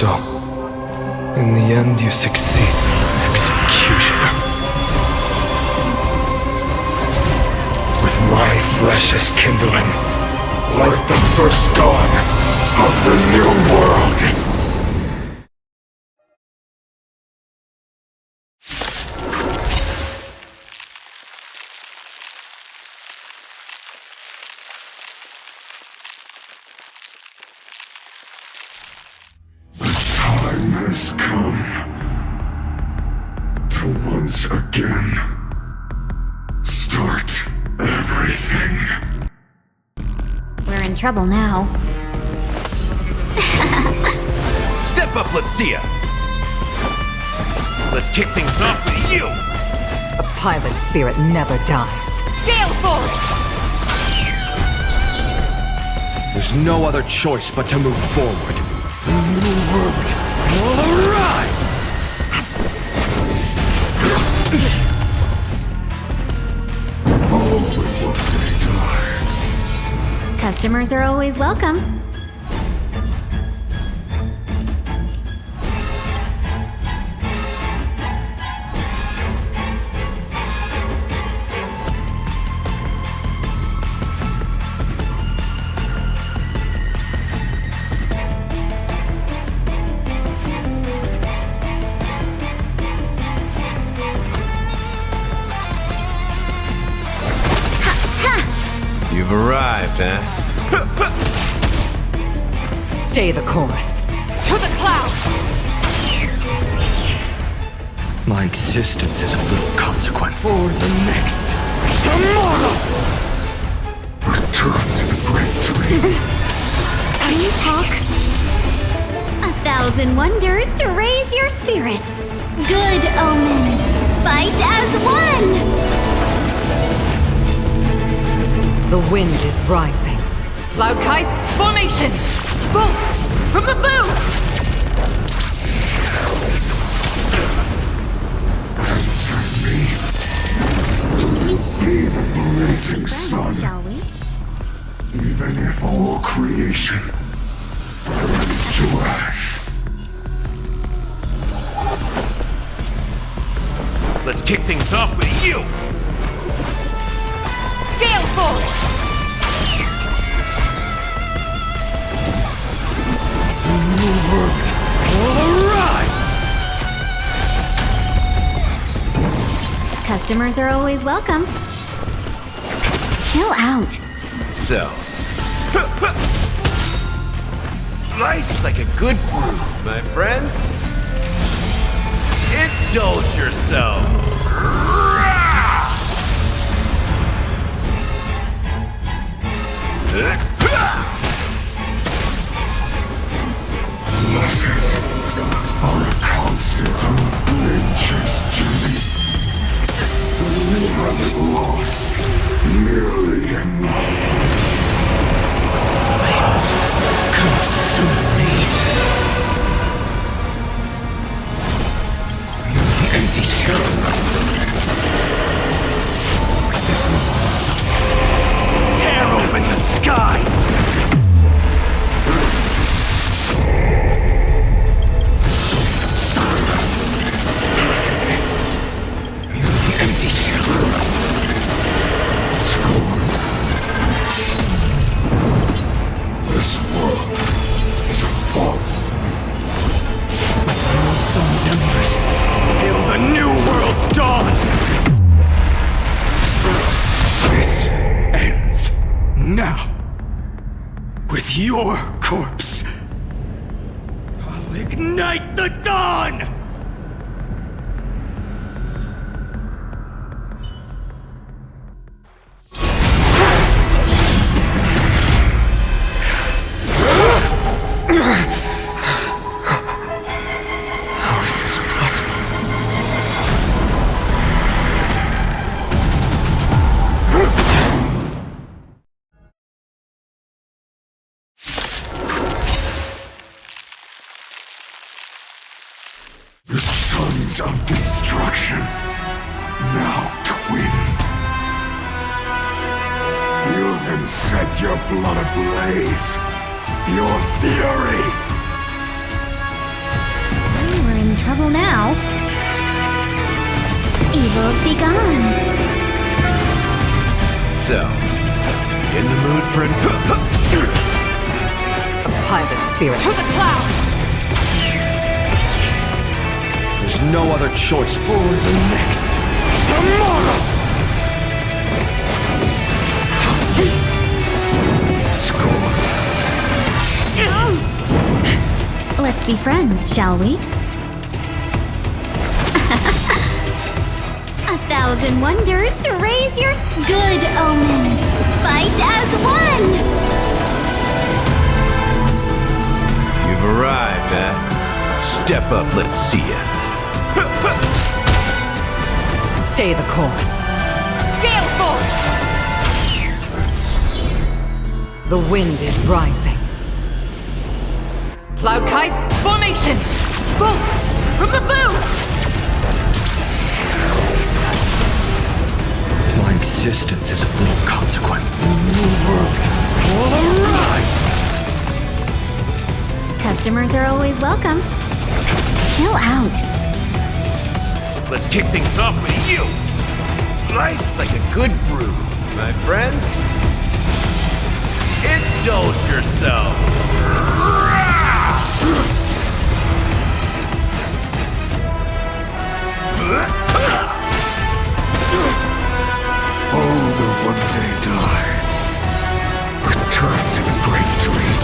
So, in the end you succeed. Executioner. With my flesh as kindling, light the first dawn of the new world. Has come to once again start everything. We're in trouble now. Step up, let's see ya! Let's kick things off with you! A pilot spirit never dies. Gale force! There's no other choice but to move forward. The new world will arrive! Customers are always welcome. You've arrived, huh? Stay the course. To the clouds! My existence is of little consequence. For the next tomorrow! Return to the great dream. Can you talk? 1,000 wonders to raise your spirits. Good omens. Fight as one! The wind is rising. Cloud kites, formation! Bolt from the boom! Answer me. Will you be the blazing sun? Shall we? Even if all creation burns to ash. Let's kick things off with you! Gale force! The new world will arrive! Customers are always welcome. Chill out. So, life's like a good brew, my friends. Indulge yourself. Losses are a constant on the blade-chase journey. We haven't lost nearly enough. Flames consume me. The empty shell. This lonesome. Tear open the sky! Empty shell. Scorn. This world is a fall. World sun's embers. Hail the new world's dawn! This ends now. With your corpse. I'll ignite the dawn! How is this possible? The sons of destruction, now twinned. Feel them set your blood ablaze. Your fury! trouble now. Evils be gone. So, in the mood for A pilot spirit. To the clouds! There's no other choice for the next tomorrow! Scorn. Let's be friends, shall we? 1,000 wonders to raise your good omens. Fight as one! You've arrived, eh? Step up, let's see ya. Stay the course. Gale force! The wind is rising. Cloud kites, formation! Bolt! From the boom! My existence is of little consequence. The new world will arrive! Customers are always welcome. Chill out. Let's kick things off with you! Nice like a good brew, my friends. Indulge yourself! All will one day die. Return to the great dream.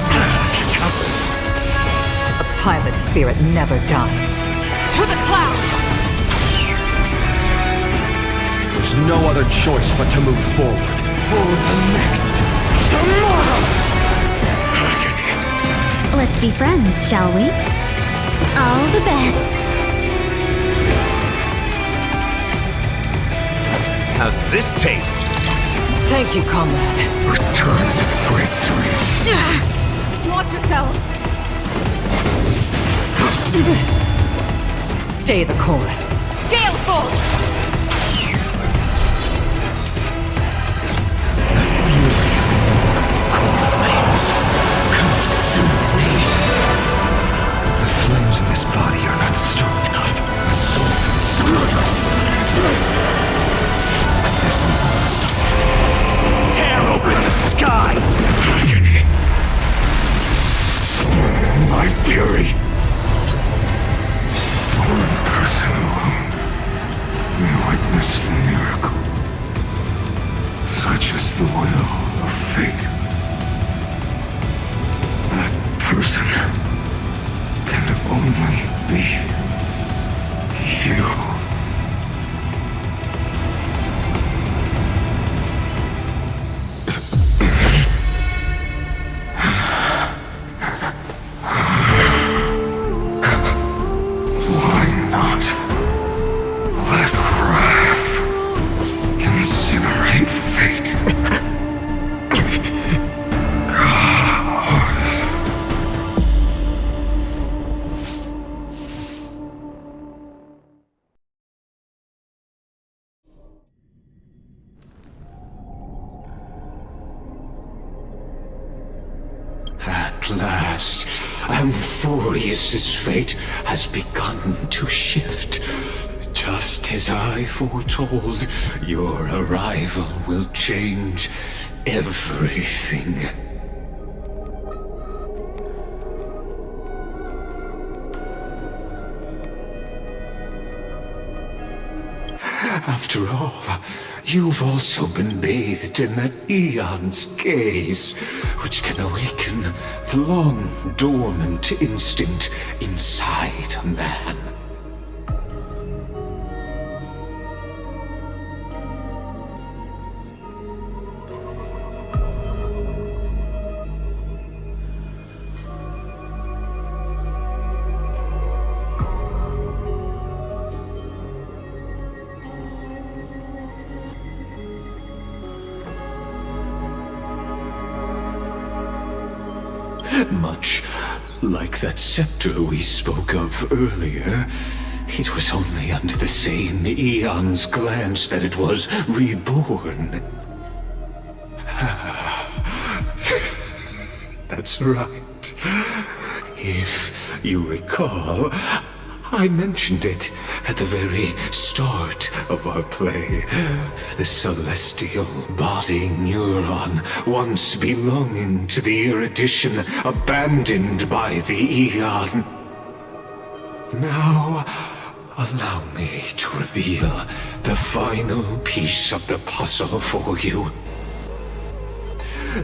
A pilot spirit never dies. To the clouds! There's no other choice but to move forward. For the next tomorrow! Let's be friends, shall we? All the best. How's this taste? Thank you, comrade. Return to the great dream. Watch yourselves! Stay the course. Gale force! Consume me. The flames in this body are not strong enough. Soul consumers. This once. Tear open the sky. Agony. My fury. One person alone may witness the miracle. Such is the will of fate. That person can only be you. Why not let wrath incinerate fate? At last, Amphoreus' fate has begun to shift. Just as I foretold, your arrival will change everything. After all, you've also been bathed in that eon's gaze, which can awaken the long-dormant instinct inside a man. Much like that scepter we spoke of earlier, it was only under the same eon's glance that it was reborn. That's right. If you recall, I mentioned it at the very start of our play. The celestial body neuron, once belonging to the erudition, abandoned by the Eon. Now, allow me to reveal the final piece of the puzzle for you.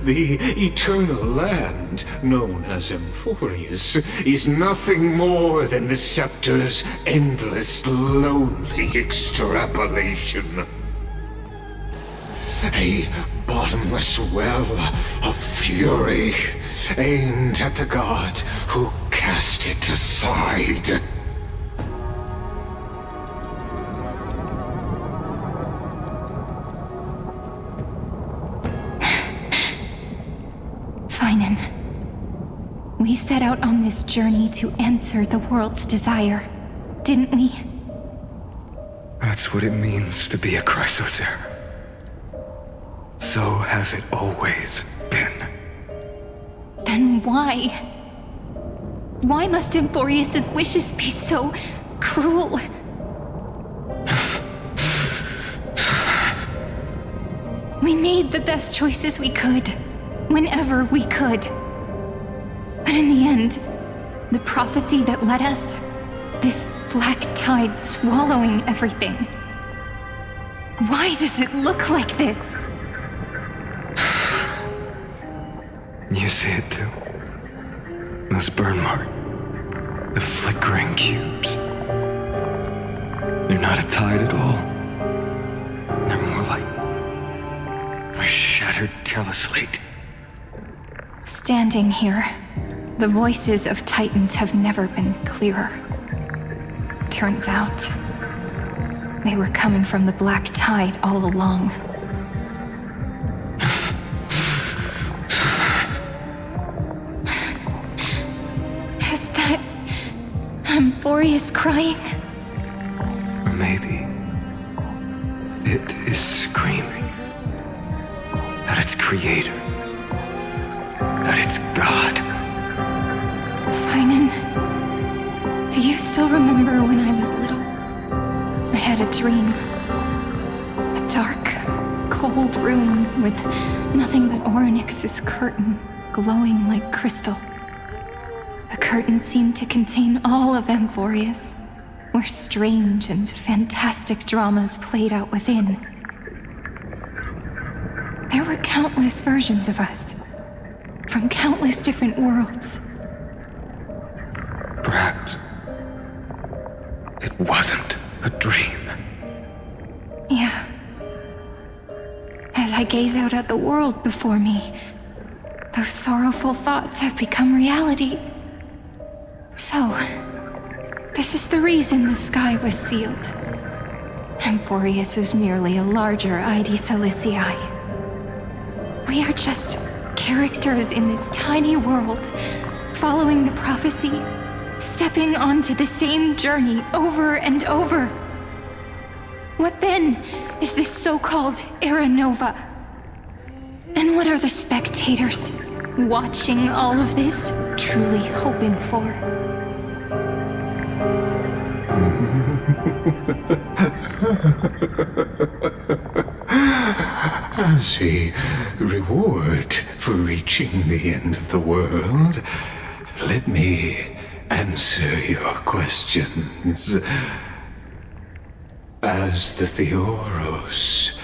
The eternal land, known as amphoreus, is nothing more than the scepter's endless, lonely extrapolation. A bottomless well of fury, aimed at the god who cast it aside. We set out on this journey to answer the world's desire, didn't we? That's what it means to be a Chrysosaur. So has it always been. Then why? Why must amphoreus' wishes be so cruel? We made the best choices we could, whenever we could. But in the end, the prophecy that led us, this black tide swallowing everything. Why does it look like this? You see it too. Those burn marks. The flickering cubes. They're not a tide at all. They're more like a shattered teleslate. Standing here, the voices of Titans have never been clearer. Turns out, they were coming from the black tide all along. Is that amphoreus crying? Or maybe it is screaming at its creator, at its god. Finan, do you still remember when I was little? I had a dream. A dark, cold room with nothing but Orynyx's curtain glowing like crystal. The curtain seemed to contain all of amphoreus, where strange and fantastic dramas played out within. There were countless versions of us, from countless different worlds. Perhaps it wasn't a dream. Yeah. As I gaze out at the world before me, those sorrowful thoughts have become reality. So, this is the reason the sky was sealed. Amphoreus is merely a larger ID Silicii. We are just characters in this tiny world, following the prophecy, stepping onto the same journey over and over. What then is this so-called Era Nova? And what are the spectators watching all of this truly hoping for? As a reward for reaching the end of the world, let me answer your questions. As the Theoros,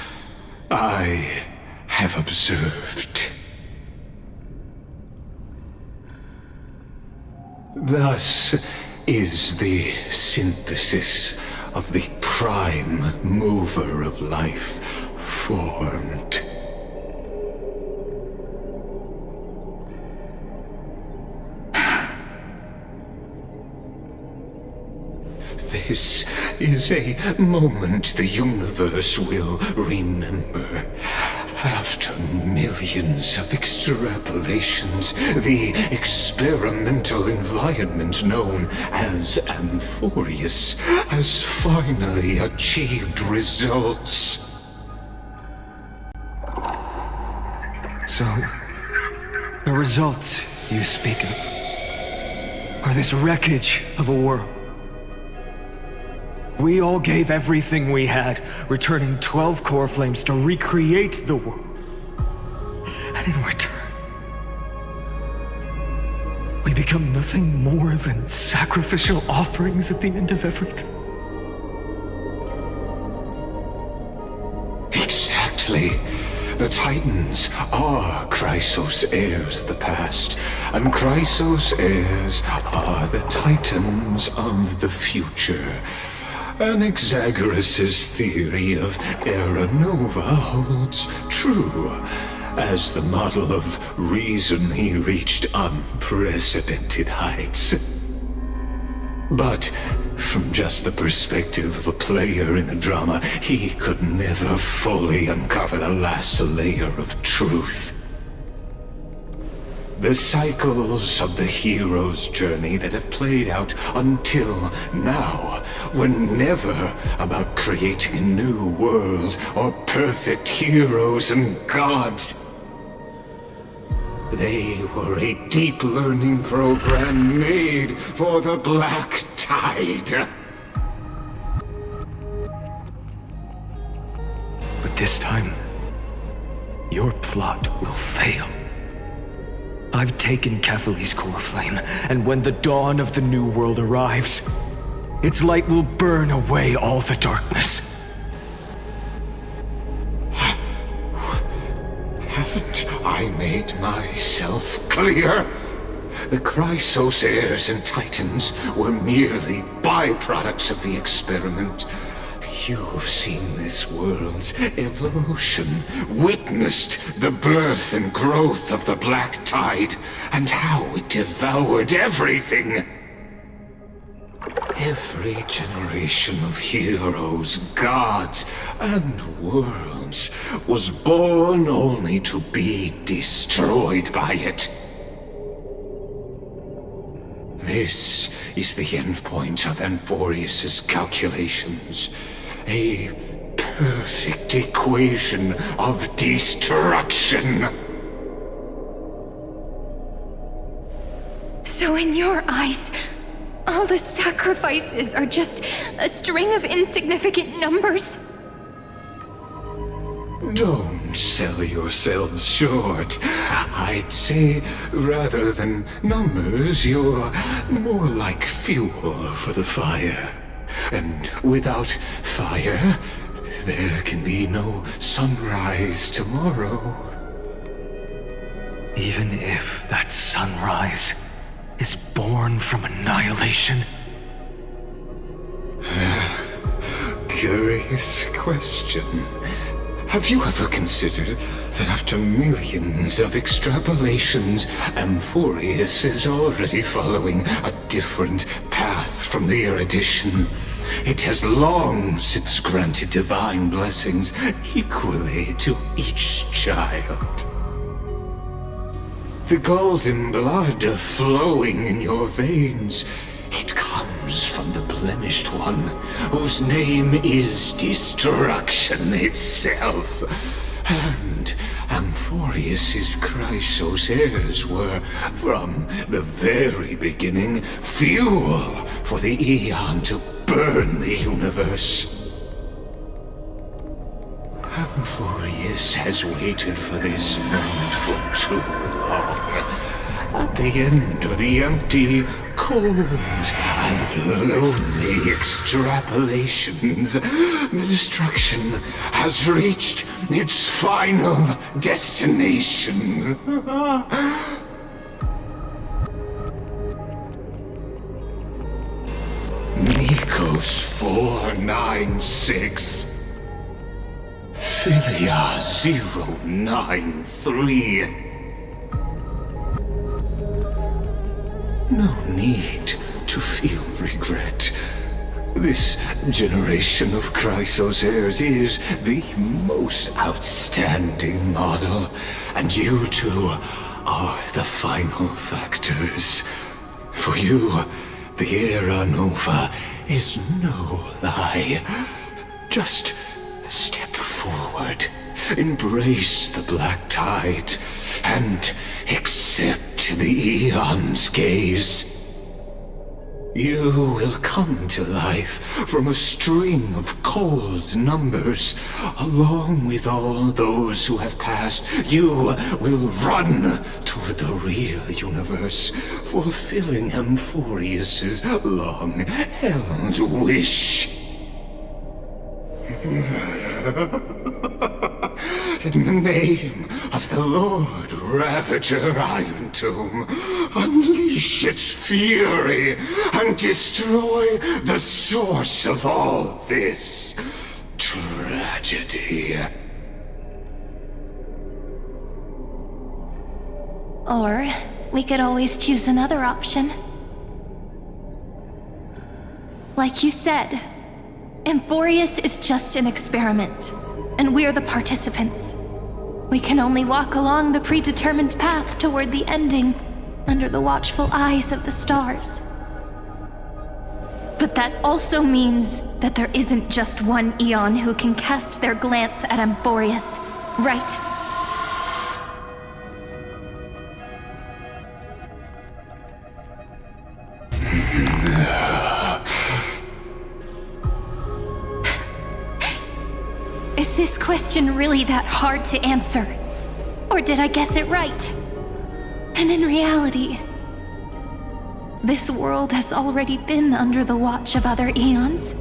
I have observed. Thus is the synthesis of the prime mover of life formed. This is a moment the universe will remember. After millions of extrapolations, the experimental environment known as amphoreus has finally achieved results. So, the results you speak of are this wreckage of a world, We all gave everything we had, returning 12 core flames to recreate the world. And in return, we become nothing more than sacrificial offerings at the end of everything. Exactly. The Titans are Chrysos heirs of the past, and Chrysos heirs are the Titans of the future. Anaxagoras' theory of Era Nova holds true. As the model of reason, he reached unprecedented heights. But from just the perspective of a player in the drama, he could never fully uncover the last layer of truth. The cycles of the hero's journey that have played out until now were never about creating a new world or perfect heroes and gods. They were a deep learning program made for the Black Tide. But this time, your plot will fail. I've taken Catholi's core flame, and when the dawn of the new world arrives, its light will burn away all the darkness. Haven't I made myself clear? The Chrysos heirs and Titans were merely byproducts of the experiment. You've seen this world's evolution, witnessed the birth and growth of the Black Tide, and how it devoured everything. Every generation of heroes, gods, and worlds was born only to be destroyed by it. This is the endpoint of amphoreus' calculations. A perfect equation of destruction. So in your eyes, all the sacrifices are just a string of insignificant numbers? Don't sell yourselves short. I'd say, rather than numbers, you're more like fuel for the fire. And without fire, there can be no sunrise tomorrow. Even if that sunrise is born from annihilation? Curious question. Have you ever considered that after millions of extrapolations, amphoreus is already following a different path from the erudition? It has long since granted divine blessings equally to each child. The golden blood flowing in your veins, it comes from the blemished one, whose name is destruction itself. And amphoreus' Chrysos heirs were, from the very beginning, fuel for the Aeon to burn the universe. Amphoreus has waited for this moment for too long. At the end of the empty, cold, and lonely extrapolations, the destruction has reached its final destination. Nikos 496. Philia 093. No need to feel regret. This generation of Chrysos heirs is the most outstanding model, and you two are the final factors. For you, the Era Nova is no lie. Just step forward, embrace the Black Tide, and accept the Aeon's gaze. You will come to life from a string of cold numbers. Along with all those who have passed, you will run toward the real universe, fulfilling amphoreus's long-held wish. In the name of the Lord Ravager Iron Tomb, unleash its fury and destroy the source of all this tragedy. Or we could always choose another option. Like you said, Amphoreus is just an experiment, and we're the participants. We can only walk along the predetermined path toward the ending, under the watchful eyes of the stars. But that also means that there isn't just one Eon who can cast their glance at Amphoreus, right? Is this question really that hard to answer? Or did I guess it right? And in reality, this world has already been under the watch of other eons.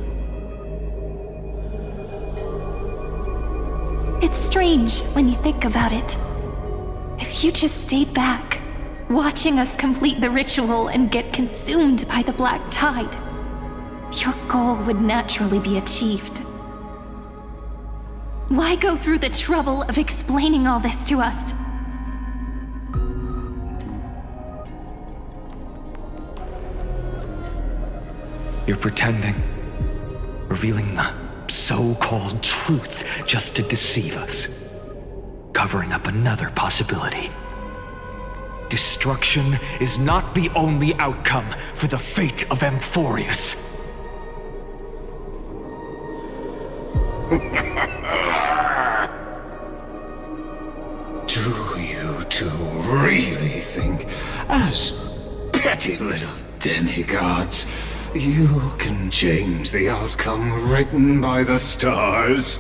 It's strange when you think about it. If you just stayed back, watching us complete the ritual and get consumed by the black tide, your goal would naturally be achieved. Why go through the trouble of explaining all this to us? You're pretending, revealing the so-called truth just to deceive us, covering up another possibility. Destruction is not the only outcome for the fate of Amphoreus. Do you two really think, as petty little demigods, you can change the outcome written by the stars?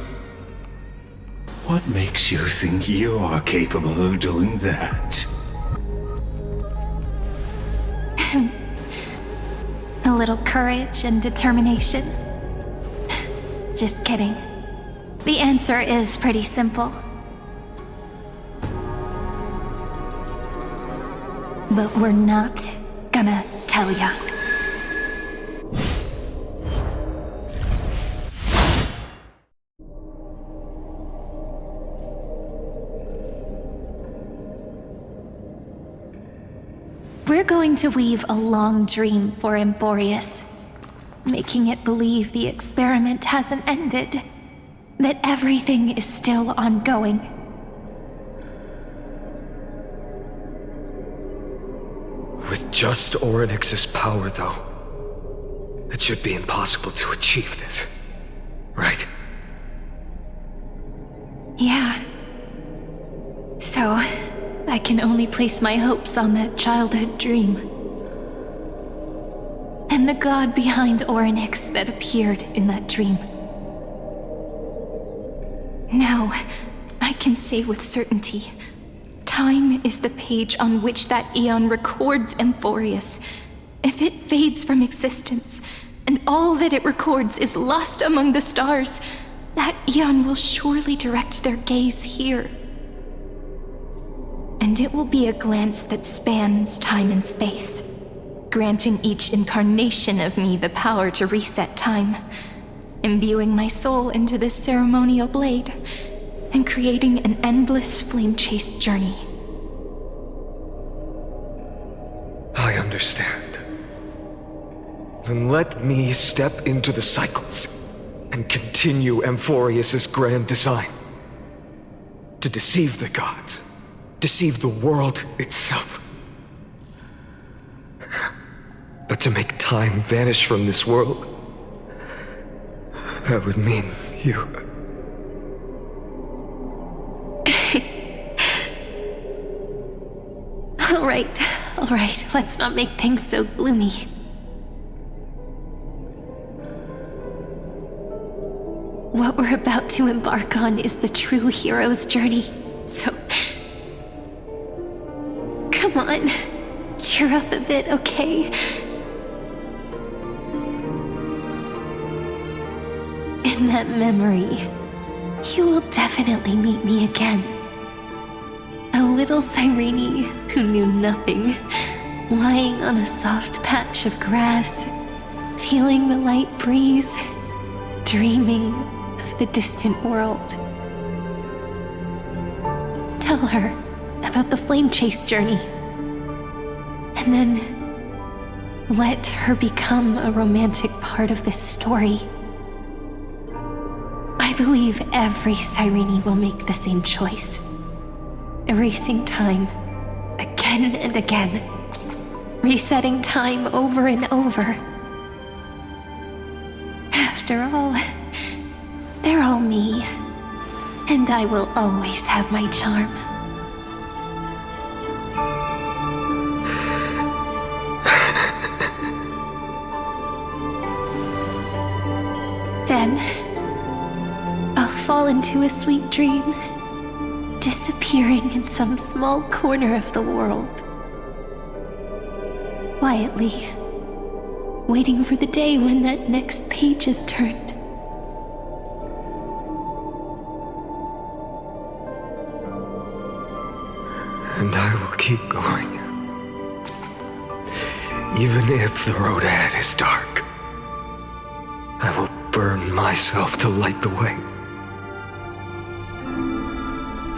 What makes you think you're capable of doing that? A little courage and determination. Just kidding. The answer is pretty simple. But we're not gonna tell ya. We're going to weave a long dream for Amphoreus, making it believe the experiment hasn't ended, that everything is still ongoing. With just Orynyx's power, though, it should be impossible to achieve this, right? Yeah. So, I can only place my hopes on that childhood dream. And the god behind Orynyx that appeared in that dream. Now, I can say with certainty, time is the page on which that eon records Amphoreus. If it fades from existence, and all that it records is lost among the stars, that eon will surely direct their gaze here. And it will be a glance that spans time and space, granting each incarnation of me the power to reset time, imbuing my soul into this ceremonial blade, and creating an endless flame-chased journey. I understand. Then let me step into the cycles and continue Amphoreus's grand design. To deceive the gods, deceive the world itself. But to make time vanish from this world, that would mean you. All right, let's not make things so gloomy. to embark on is the true hero's journey. So, come on, cheer up a bit, okay? In that memory, you will definitely meet me again. A little Cyrene who knew nothing, lying on a soft patch of grass, feeling the light breeze, dreaming of the distant world. Tell her about the flame chase journey, and then let her become a romantic part of this story. I believe every Cyrene will make the same choice, erasing time again and again, resetting time over and over. After all, they're all me, and I will always have my charm. Then, I'll fall into a sweet dream, disappearing in some small corner of the world. Quietly, waiting for the day when that next page is turned. And I will keep going. Even if the road ahead is dark, I will burn myself to light the way.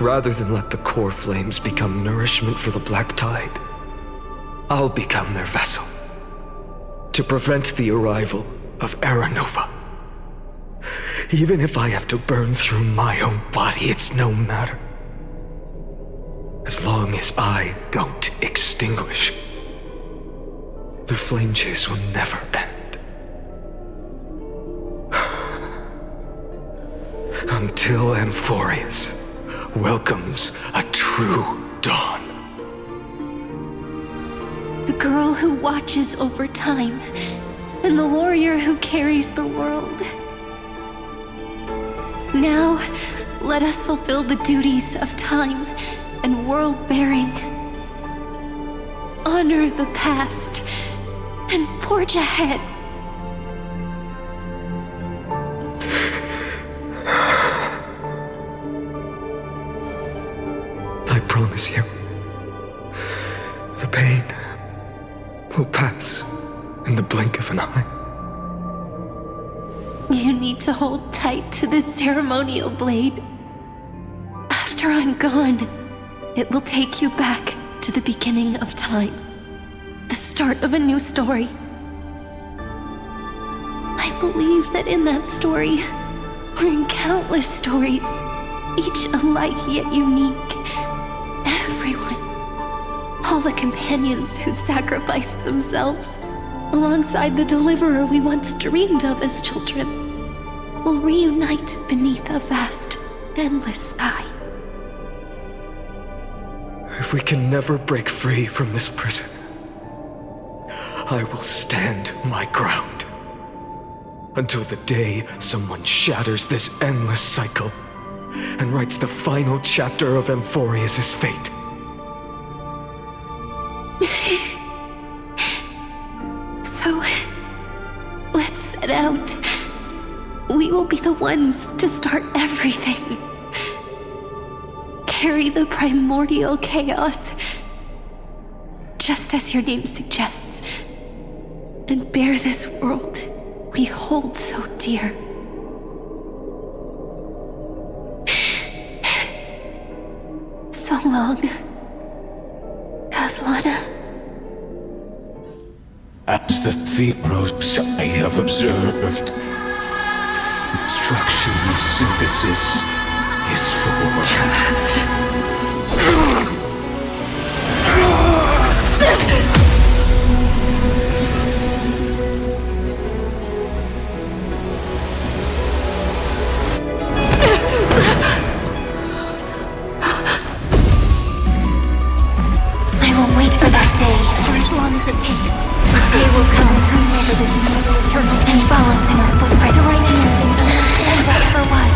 Rather than let the core flames become nourishment for the black tide, I'll become their vessel to prevent the arrival of Era Nova. Even if I have to burn through my own body, it's no matter. As long as I don't extinguish, the flame chase will never end. Until Amphoreus welcomes a true dawn. The girl who watches over time, and the warrior who carries the world. Now, let us fulfill the duties of time and world-bearing. Honor the past and forge ahead. I promise you, the pain will pass in the blink of an eye. You need to hold tight to this ceremonial blade. After I'm gone, it will take you back to the beginning of time, the start of a new story. I believe that in that story, or in countless stories, each alike yet unique, everyone, all the companions who sacrificed themselves, alongside the deliverer we once dreamed of as children, will reunite beneath a vast, endless sky. If we can never break free from this prison, I will stand my ground until the day someone shatters this endless cycle and writes the final chapter of Amphoreus' fate. So, let's set out. We will be the ones to start everything. Carry the primordial chaos, just as your name suggests, and bear this world we hold so dear. So long, Kaslana. As the Theros I have observed, instruction synthesis is formed. I will wait for that day for as long as it takes. The day will come whenever this eternal and follows in our footprint to right here and understand whatever was.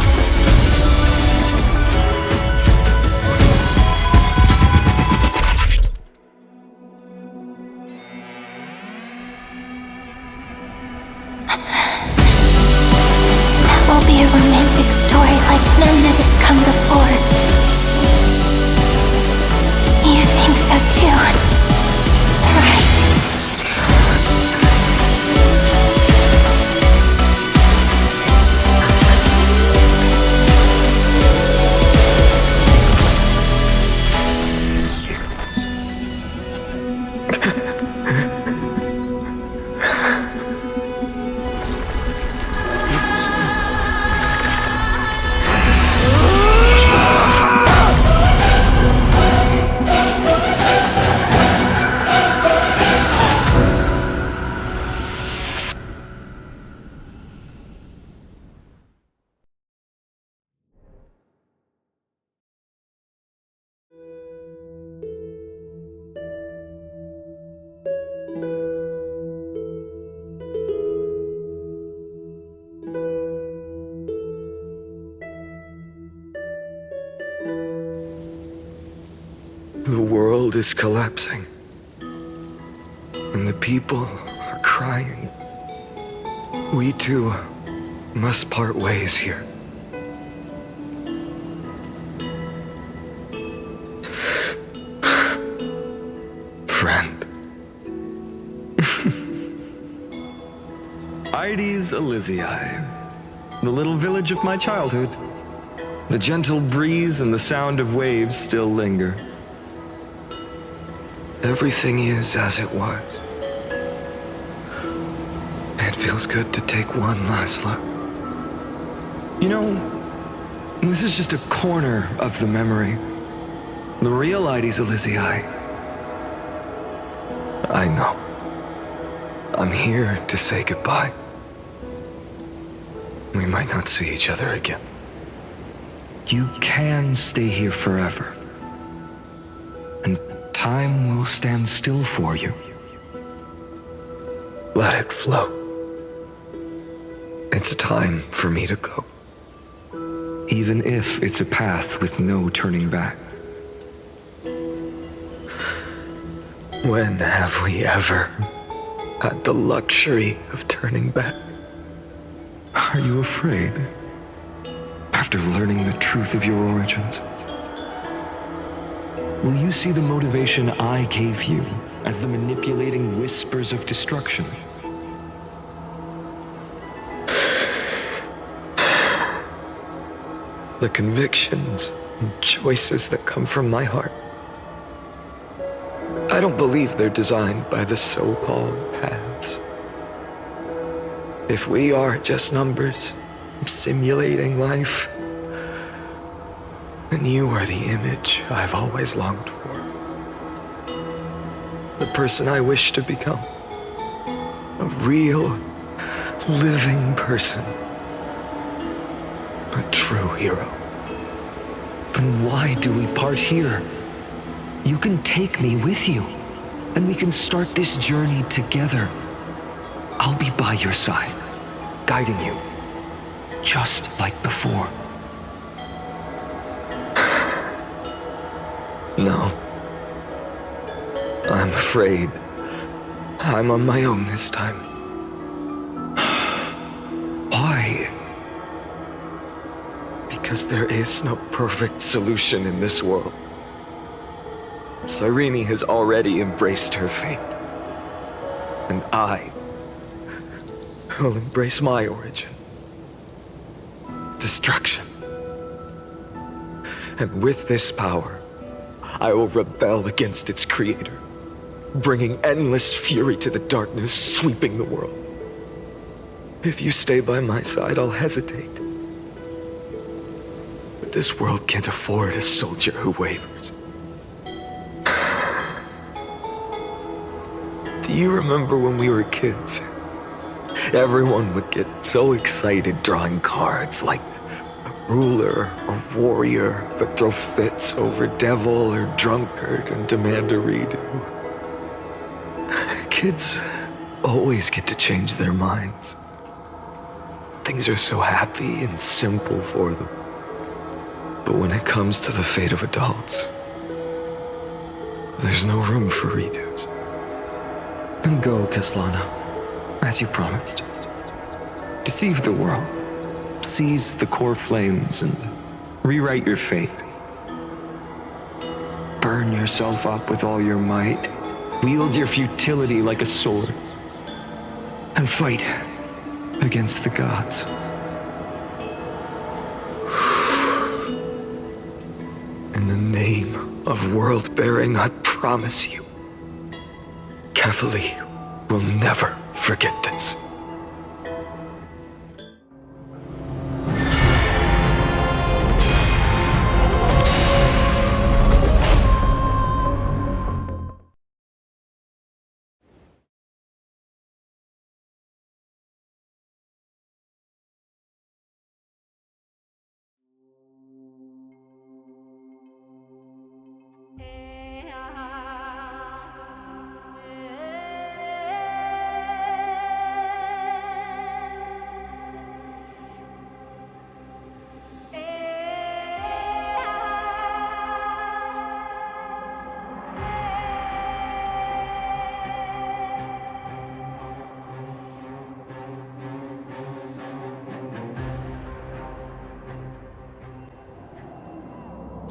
The world is collapsing. And the people are crying. We too must part ways here. Friend. Ides Elysiae, the little village of my childhood. The gentle breeze and the sound of waves still linger. Everything is as it was. It feels good to take one last look. You know, this is just a corner of the memory. The real Ides Elysiae. I know. I'm here to say goodbye. We might not see each other again. You can stay here forever. And time will stand still for you. Let it flow. It's time for me to go. Even if it's a path with no turning back. When have we ever had the luxury of turning back? Are you afraid? After learning the truth of your origins? Will you see the motivation I gave you as the manipulating whispers of destruction? The convictions and choices that come from my heart. I don't believe they're designed by the so-called paths. If we are just numbers, simulating life, then you are the image I've always longed for. The person I wish to become. A real, living person. A true hero. Then why do we part here? You can take me with you, and we can start this journey together. I'll be by your side, guiding you, just like before. No. I'm afraid I'm on my own this time. Why? Because there is no perfect solution in this world. Cyrene has already embraced her fate. And I will embrace my origin. Destruction. And with this power, I will rebel against its creator, bringing endless fury to the darkness sweeping the world. If you stay by my side, I'll hesitate. But this world can't afford a soldier who wavers. Do you remember when we were kids? Everyone would get so excited drawing cards like a ruler or warrior, but throw fits over devil or drunkard and demand a redo. Kids always get to change their minds. Things are so happy and simple for them. But when it comes to the fate of adults, there's no room for redos. Then go, Kaslana, as you promised. Deceive the world, seize the core flames, and rewrite your fate. Burn yourself up with all your might, wield your futility like a sword, and fight against the gods. In the name of world-bearing, I promise you, Kefali will never forget this.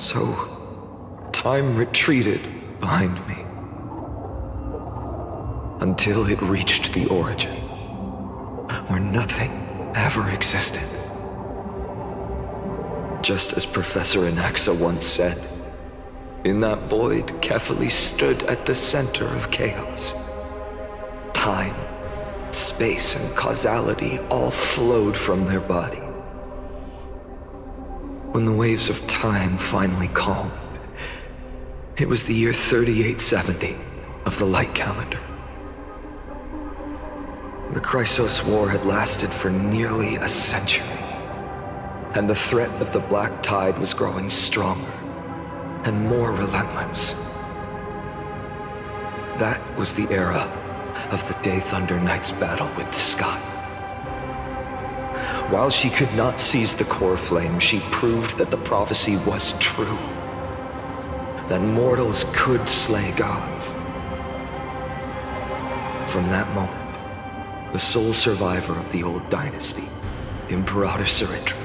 So, time retreated behind me. Until it reached the origin, where nothing ever existed. Just as Professor Anaxa once said, in that void, Kephalu stood at the center of chaos. Time, space, and causality all flowed from their body. When the waves of time finally calmed, it was the year 3870 of the light calendar. The Chrysos War had lasted for nearly a century, and the threat of the Black Tide was growing stronger and more relentless. That was the era of the Day Thunder Knight's battle with the sky. While she could not seize the core flame, she proved that the prophecy was true, that mortals could slay gods. From that moment, the sole survivor of the old dynasty, Imperator Saritra,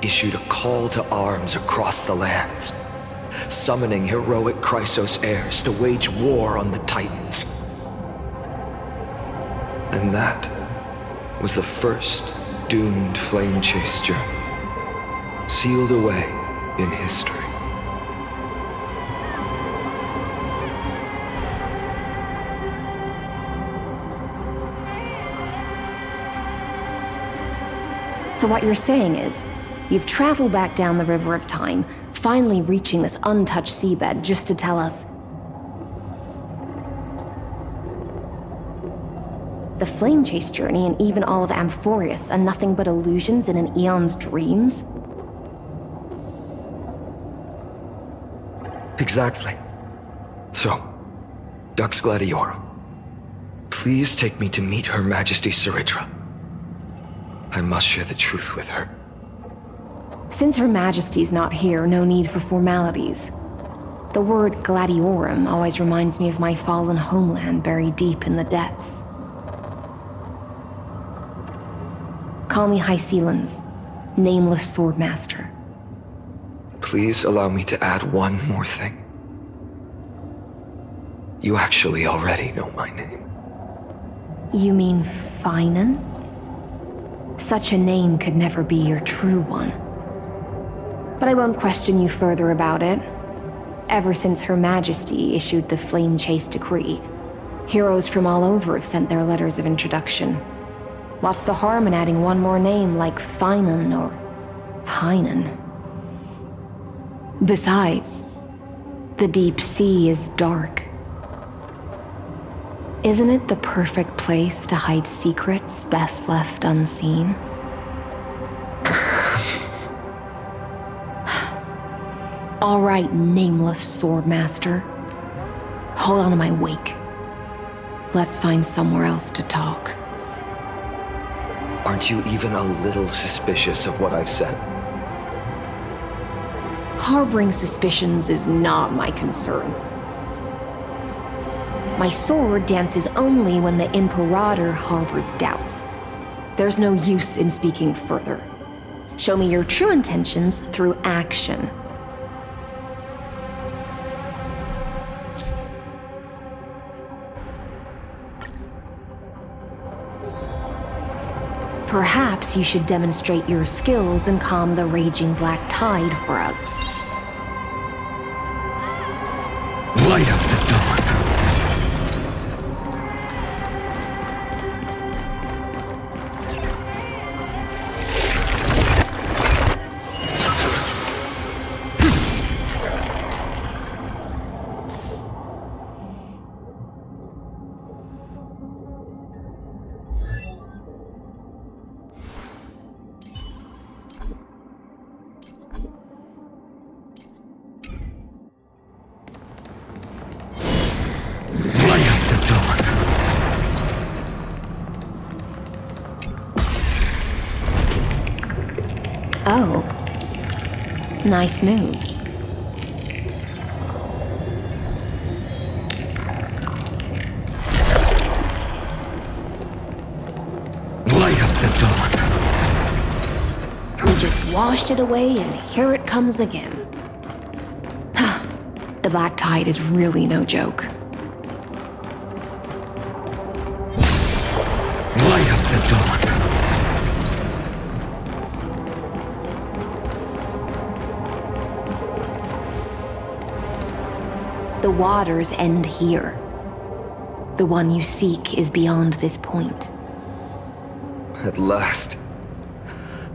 issued a call to arms across the lands, summoning heroic Chrysos heirs to wage war on the Titans. And that was the first doomed flame chase journey, sealed away in history. So what you're saying is, you've traveled back down the River of Time, finally reaching this untouched seabed just to tell us the flame chase journey and even all of Amphoreus are nothing but illusions in an eon's dreams? Exactly. So, Dux Gladiora, please take me to meet Her Majesty Saritra. I must share the truth with her. Since Her Majesty's not here, no need for formalities. The word Gladiorum always reminds me of my fallen homeland buried deep in the depths. Call me High Sealans, Nameless Swordmaster. Please allow me to add one more thing. You actually already know my name. You mean Finan? Such a name could never be your true one. But I won't question you further about it. Ever since Her Majesty issued the Flame Chase Decree, heroes from all over have sent their letters of introduction. What's the harm in adding one more name like Finan or Hynan? Besides, the deep sea is dark. Isn't it the perfect place to hide secrets best left unseen? All right, Nameless Swordmaster. Hold on to my wake. Let's find somewhere else to talk. Aren't you even a little suspicious of what I've said? Harboring suspicions is not my concern. My sword dances only when the Imperator harbors doubts. There's no use in speaking further. Show me your true intentions through action. Perhaps you should demonstrate your skills and calm the raging black tide for us. Light up the dawn. Light up the dawn. Oh. Nice moves. Light up the dawn. We just washed it away and here it comes again. The Black Tide is really no joke. Light up the dawn. The waters end here. The one you seek is beyond this point. At last,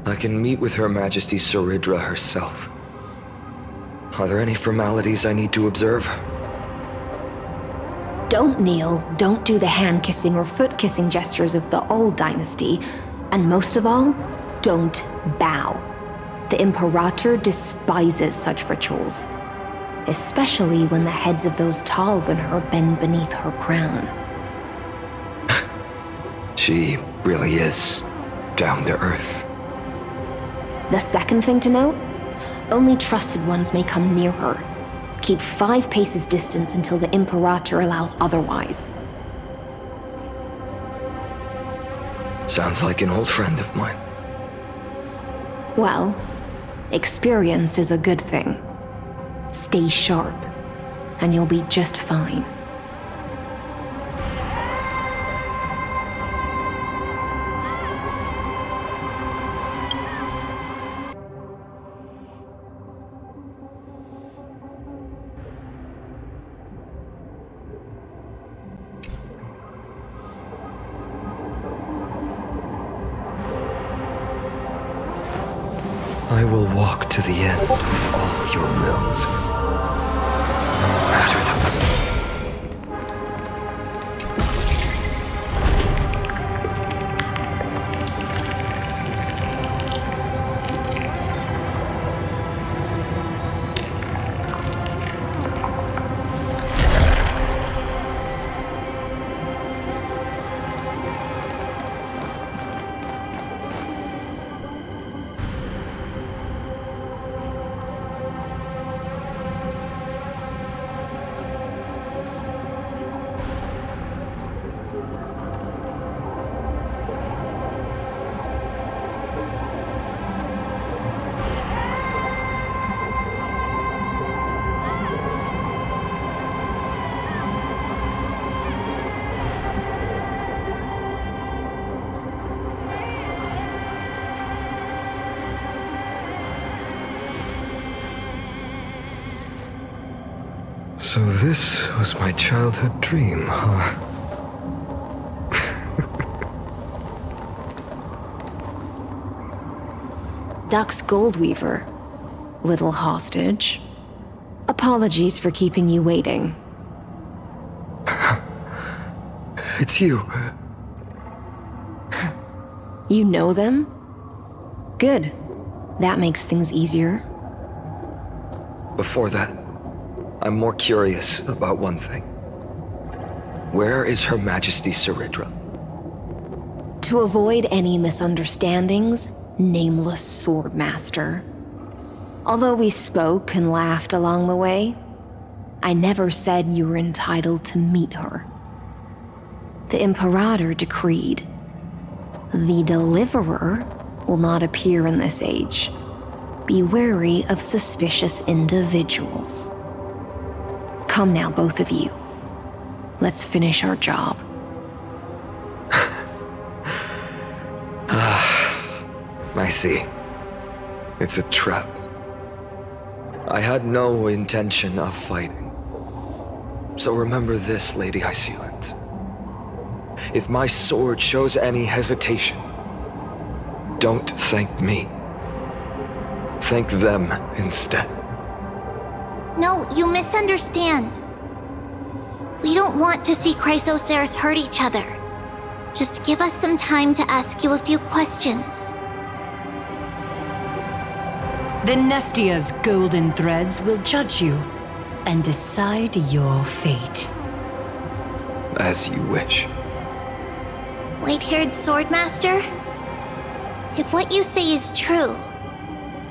I can meet with Her Majesty Saridra herself. Are there any formalities I need to observe? Don't kneel, don't do the hand-kissing or foot-kissing gestures of the old dynasty, and most of all, don't bow. The Imperator despises such rituals, especially when the heads of those taller than her bend beneath her crown. She really is down to earth. The second thing to note, only trusted ones may come near her. Keep 5 paces distance until the Imperator allows otherwise. Sounds like an old friend of mine. Well, experience is a good thing. Stay sharp, and you'll be just fine. I will walk to the end with all your wills. No matter the... So this was my childhood dream, huh? Dux Goldweaver, little hostage. Apologies for keeping you waiting. It's you. You know them? Good. That makes things easier. Before that, I'm more curious about one thing. Where is Her Majesty Saridra? To avoid any misunderstandings, nameless Swordmaster. Although we spoke and laughed along the way, I never said you were entitled to meet her. The Imperator decreed, the Deliverer will not appear in this age. Be wary of suspicious individuals. Come now, both of you. Let's finish our job. I see. It's a trap. I had no intention of fighting. So remember this, Lady Hysealand. If my sword shows any hesitation, don't thank me. Thank them instead. No, you misunderstand. We don't want to see Chrysoceras hurt each other. Just give us some time to ask you a few questions. The Nestia's golden threads will judge you and decide your fate. As you wish. White-haired Swordmaster? If what you say is true,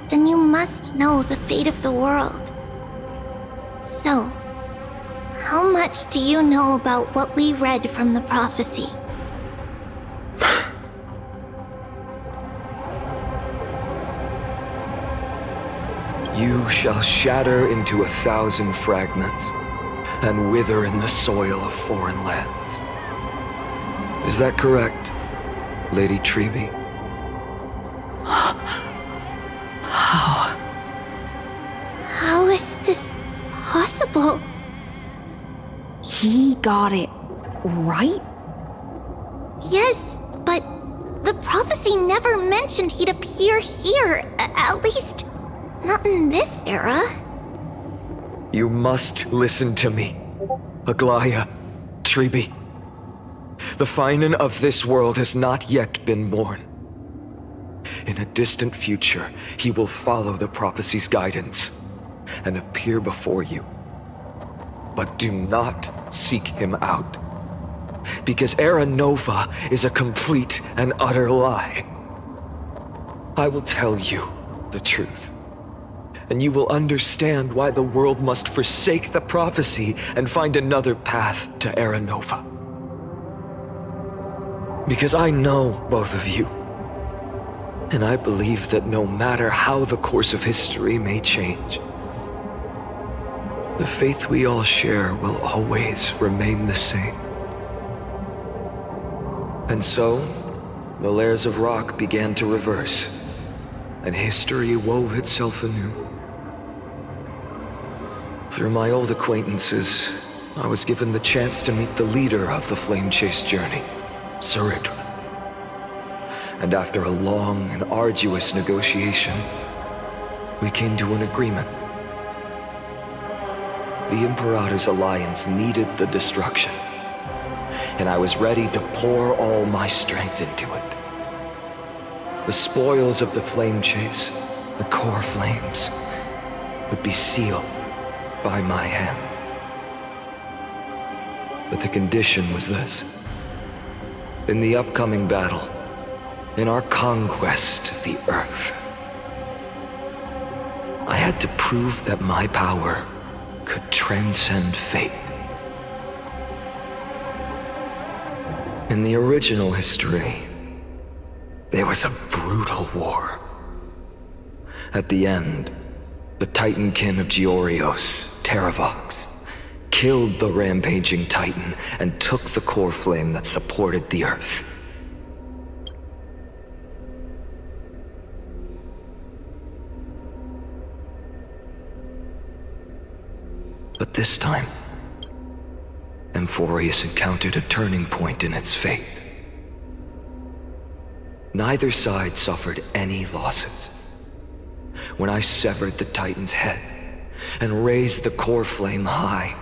then you must know the fate of the world. So, how much do you know about what we read from the prophecy? You shall shatter into 1,000 fragments and wither in the soil of foreign lands. Is that correct, Lady Treby? How is this possible? He got it right? Yes, but the prophecy never mentioned he'd appear here. At least, not in this era. You must listen to me, Aglaya, Treby. The Finan of this world has not yet been born. In a distant future, he will follow the prophecy's guidance and appear before you. But do not seek him out, because Era Nova is a complete and utter lie. I will tell you the truth, and you will understand why the world must forsake the prophecy and find another path to Era Nova. Because I know both of you, and I believe that no matter how the course of history may change, the faith we all share will always remain the same. And so, the layers of rock began to reverse, and history wove itself anew. Through my old acquaintances, I was given the chance to meet the leader of the Flame Chase journey, Saridra. And after a long and arduous negotiation, we came to an agreement. The Imperator's alliance needed the destruction, and I was ready to pour all my strength into it. The spoils of the Flame Chase, the core flames, would be sealed by my hand. But the condition was this. In the upcoming battle, in our conquest of the Earth, I had to prove that my power could transcend fate. In the original history, there was a brutal war. At the end, the Titankin of Georios, Terravox, killed the rampaging Titan and took the core flame that supported the Earth. But this time, amphoreus encountered a turning point in its fate. Neither side suffered any losses. When I severed the Titan's head and raised the core flame high,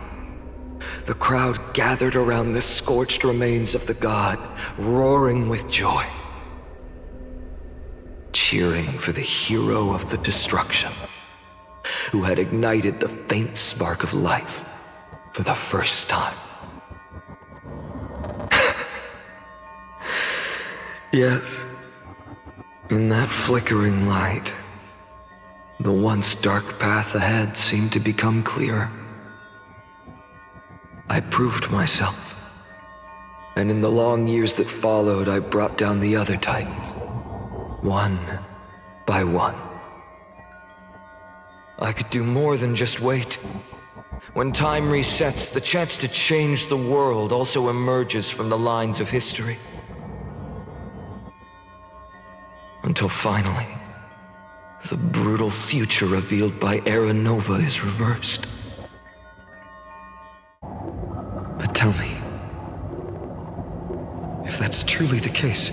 the crowd gathered around the scorched remains of the god, roaring with joy, cheering for the hero of the destruction, who had ignited the faint spark of life for the first time. Yes, in that flickering light, the once dark path ahead seemed to become clearer. I proved myself, and in the long years that followed, I brought down the other Titans, one by one. I could do more than just wait. When time resets, the chance to change the world also emerges from the lines of history. Until finally, the brutal future revealed by Era Nova is reversed. But tell me, if that's truly the case,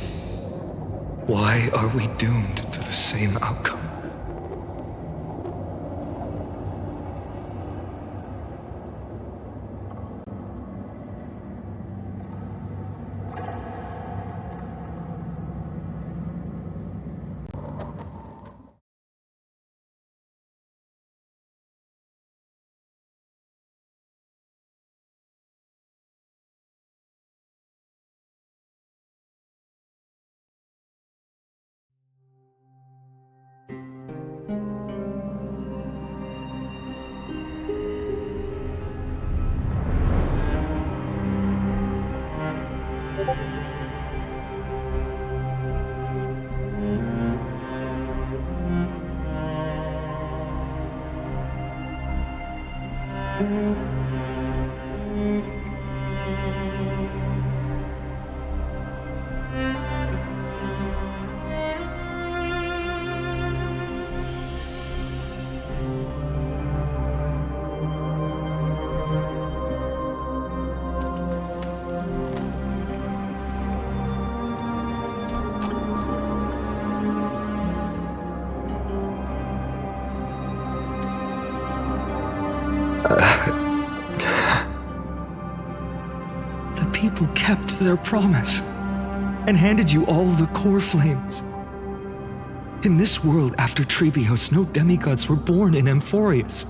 why are we doomed to the same outcome? The people kept their promise and handed you all the core flames. In this world after Trebios, no demigods were born in Amphoreus.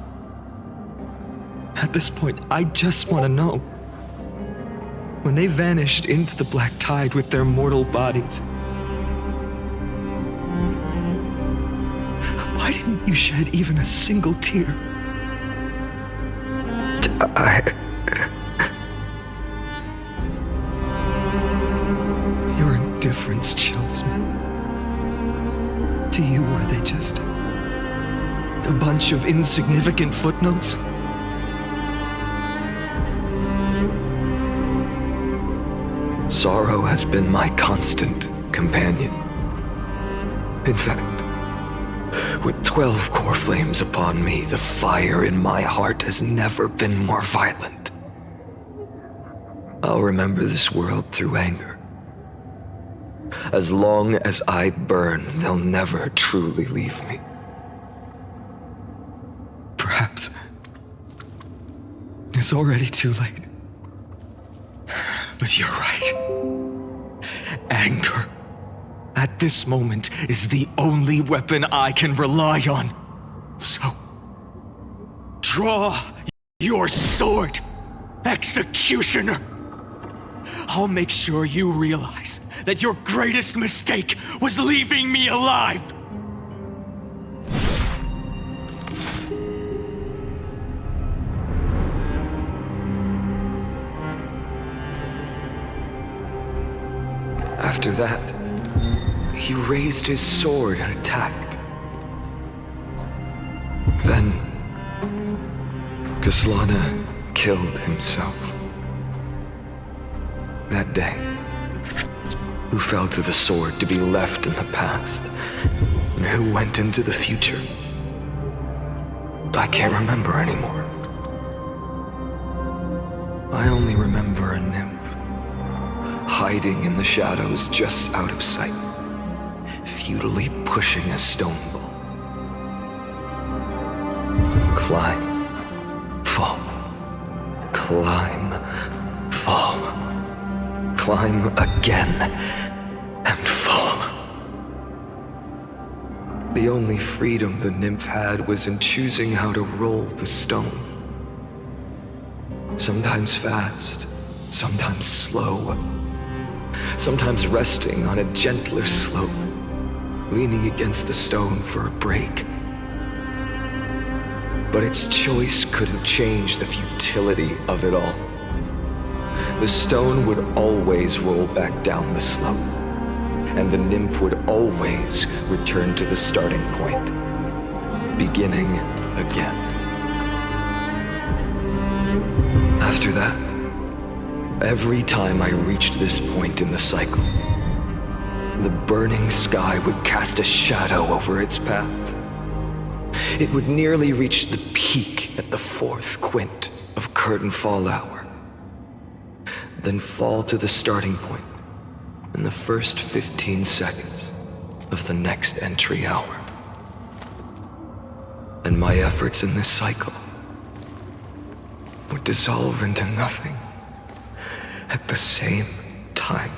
At this point, I just want to know. When they vanished into the black tide with their mortal bodies, why didn't you shed even a single tear? Your indifference chills me. To you, were they just a bunch of insignificant footnotes? Sorrow has been my constant companion. In fact, with 12 core flames upon me, the fire in my heart has never been more violent. I'll remember this world through anger. As long as I burn, they'll never truly leave me. Perhaps it's already too late. But you're right. Anger, at this moment, is the only weapon I can rely on. So, draw your sword, executioner. I'll make sure you realize that your greatest mistake was leaving me alive. After that, he raised his sword and attacked. Then, Kaslana killed himself. That day, who fell to the sword to be left in the past, and who went into the future, I can't remember anymore. I only remember a nymph, hiding in the shadows just out of sight, futilely pushing a stone ball. Climb, fall, climb, fall, climb again, and fall. The only freedom the nymph had was in choosing how to roll the stone. Sometimes fast, sometimes slow, sometimes resting on a gentler slope, leaning against the stone for a break. But its choice couldn't change the futility of it all. The stone would always roll back down the slope, and the nymph would always return to the starting point, beginning again. After that, every time I reached this point in the cycle, the burning sky would cast a shadow over its path. It would nearly reach the peak at the 4th quint of curtain fall hour, then fall to the starting point in the first 15 seconds of the next entry hour. And my efforts in this cycle would dissolve into nothing at the same time.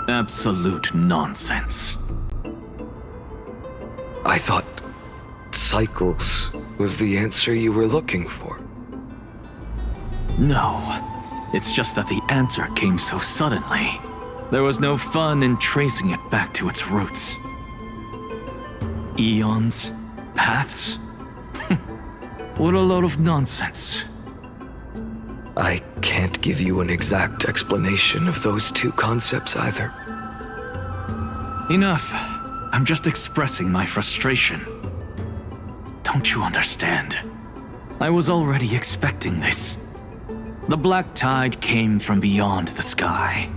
Absolute nonsense. I thought cycles was the answer you were looking for. No, it's just that the answer came so suddenly. There was no fun in tracing it back to its roots. Eons? Paths? What a load of nonsense. I can't give you an exact explanation of those two concepts either. Enough. I'm just expressing my frustration. Don't you understand? I was already expecting this. The black tide came from beyond the sky,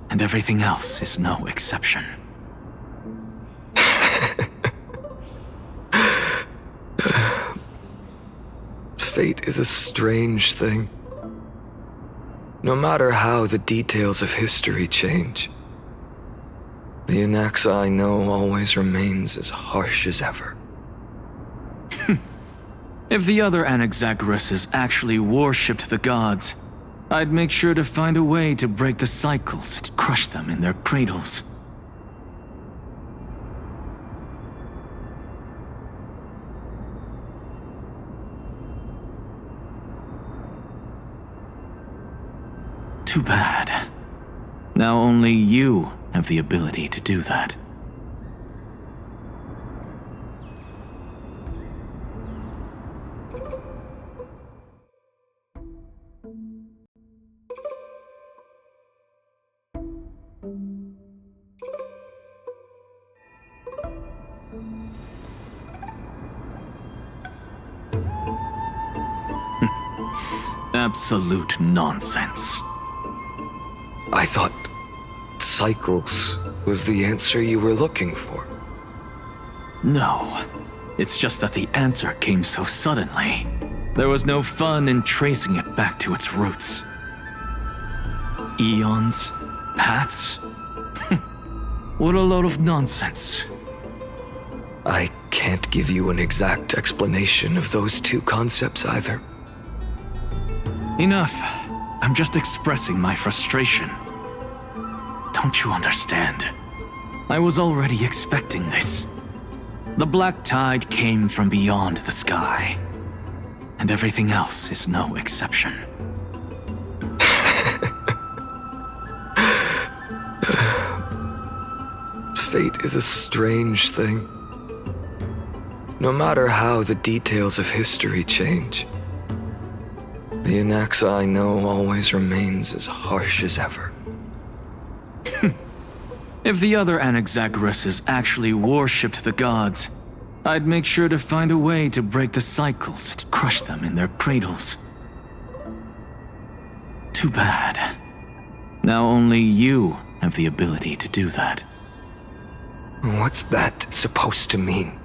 and everything else is no exception. Fate is a strange thing. No matter how the details of history change, the Anaxa I know always remains as harsh as ever. If the other Anaxagoras actually worshipped the gods, I'd make sure to find a way to break the cycles and crush them in their cradles. Too bad. Now only you have the ability to do that. Absolute nonsense. I thought cycles was the answer you were looking for. No, it's just that the answer came so suddenly. There was no fun in tracing it back to its roots. Eons? Paths? What a load of nonsense. I can't give you an exact explanation of those two concepts either. Enough. I'm just expressing my frustration. Don't you understand? I was already expecting this. The black tide came from beyond the sky, and everything else is no exception. Fate is a strange thing. No matter how the details of history change, the Anaxa I know always remains as harsh as ever. If the other Anaxagoras actually worshipped the gods, I'd make sure to find a way to break the cycles and crush them in their cradles. Too bad. Now only you have the ability to do that. What's that supposed to mean?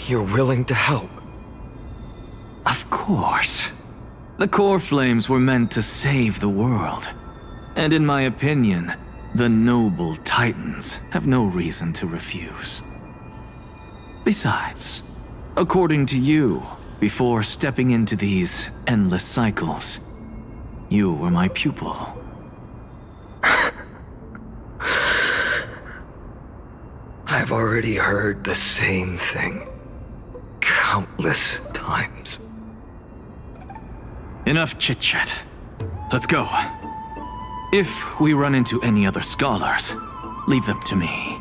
You're willing to help? Of course. The core flames were meant to save the world. And in my opinion, the noble titans have no reason to refuse. Besides, according to you, before stepping into these endless cycles, you were my pupil. I've already heard the same thing countless times. Enough chit-chat. Let's go. If we run into any other scholars, leave them to me.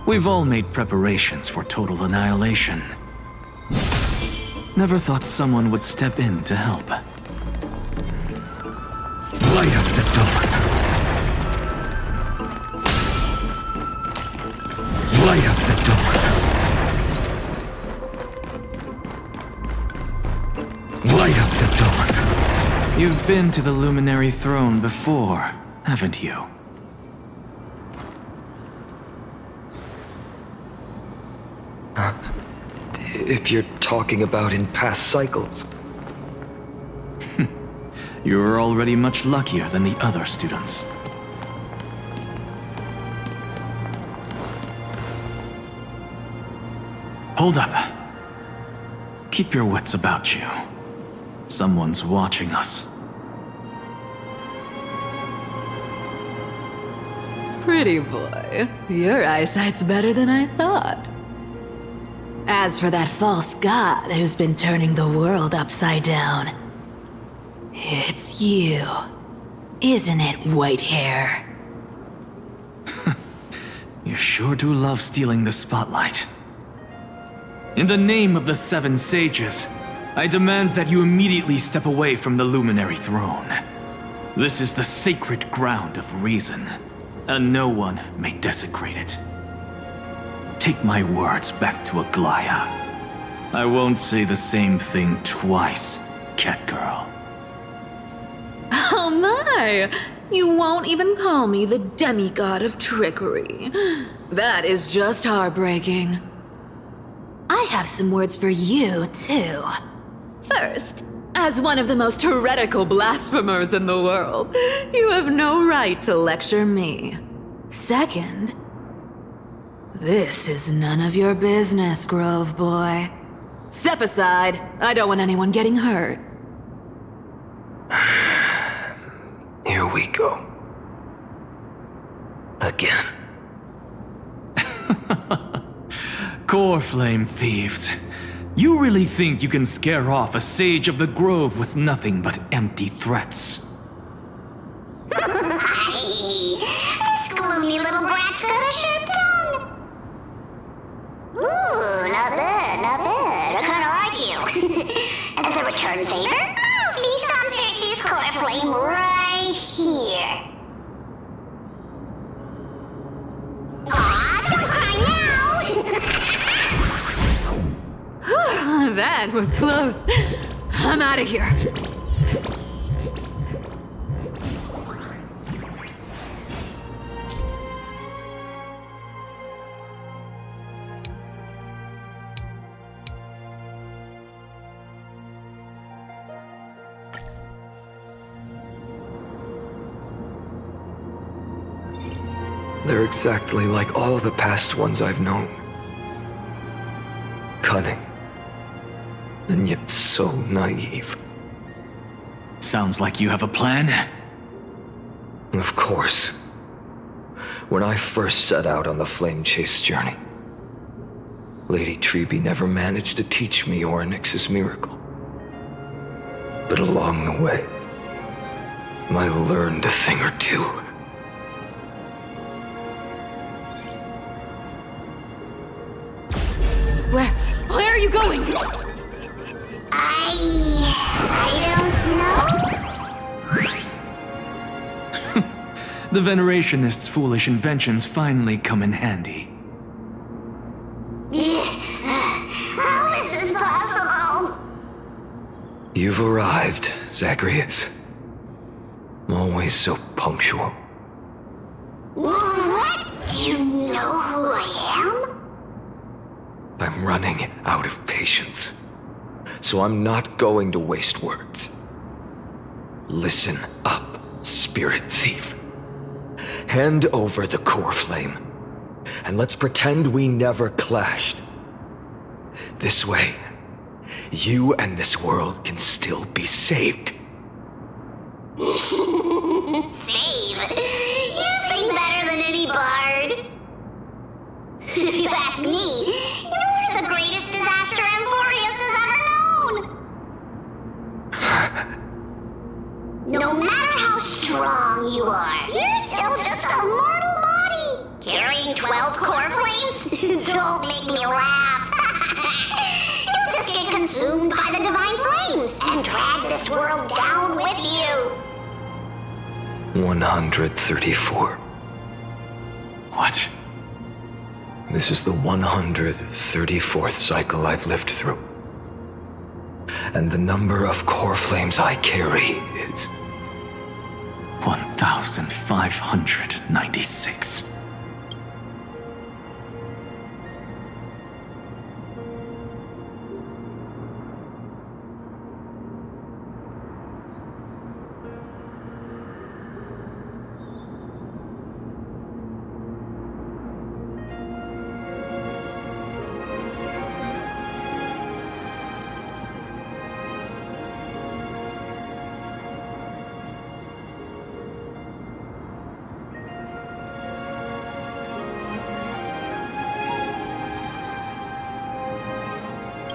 We've all made preparations for total annihilation. Never thought someone would step in to help. Light up the dawn. Light up the dawn. Light up the dawn. You've been to the Luminary Throne before, haven't you? If you're talking about in past cycles. You're already much luckier than the other students. Hold up. Keep your wits about you. Someone's watching us. Pretty boy, your eyesight's better than I thought. As for that false god who's been turning the world upside down, it's you, isn't it, Whitehair? You sure do love stealing the spotlight. In the name of the Seven Sages, I demand that you immediately step away from the Luminary Throne. This is the sacred ground of reason, and no one may desecrate it. Take my words back to Aglaya. I won't say the same thing twice, Catgirl. Oh my! You won't even call me the demigod of trickery. That is just heartbreaking. I have some words for you, too. First, as one of the most heretical blasphemers in the world, you have no right to lecture me. Second, this is none of your business, Grove Boy. Step aside. I don't want anyone getting hurt. Here we go. Again. Core Flame thieves. You really think you can scare off a sage of the Grove with nothing but empty threats? Hey, this gloomy little brat's got a sharp tongue. Ooh, not bad, not bad. I kinda like you. As a return favor, feast on Cersei's core flame right here. Aw, don't cry now! That was close. I'm out of here. They're exactly like all the past ones I've known. Cunning. And yet so naive. Sounds like you have a plan. Of course. When I first set out on the flame chase journey, Lady Treby never managed to teach me Orynyx's miracle. But along the way, I learned a thing or two. Where are you going? I don't know. The Venerationists' foolish inventions finally come in handy. How is this possible? You've arrived, Zagreus. Always so punctual. What? Do you know who I am? I'm running out of patience. So I'm not going to waste words. Listen up, spirit thief. Hand over the core flame, and let's pretend we never clashed. This way, you and this world can still be saved. Save? You sing better than any bard. If you ask me, you're the greatest disaster amphoreus has ever known. No matter how strong you are, you're still just a mortal body. Carrying 12 core flames? Don't make me laugh. You'll just get consumed by the divine flames and drag this world down with you. 134. What? This is the 134th cycle I've lived through. and the number of core flames I carry is 1,596.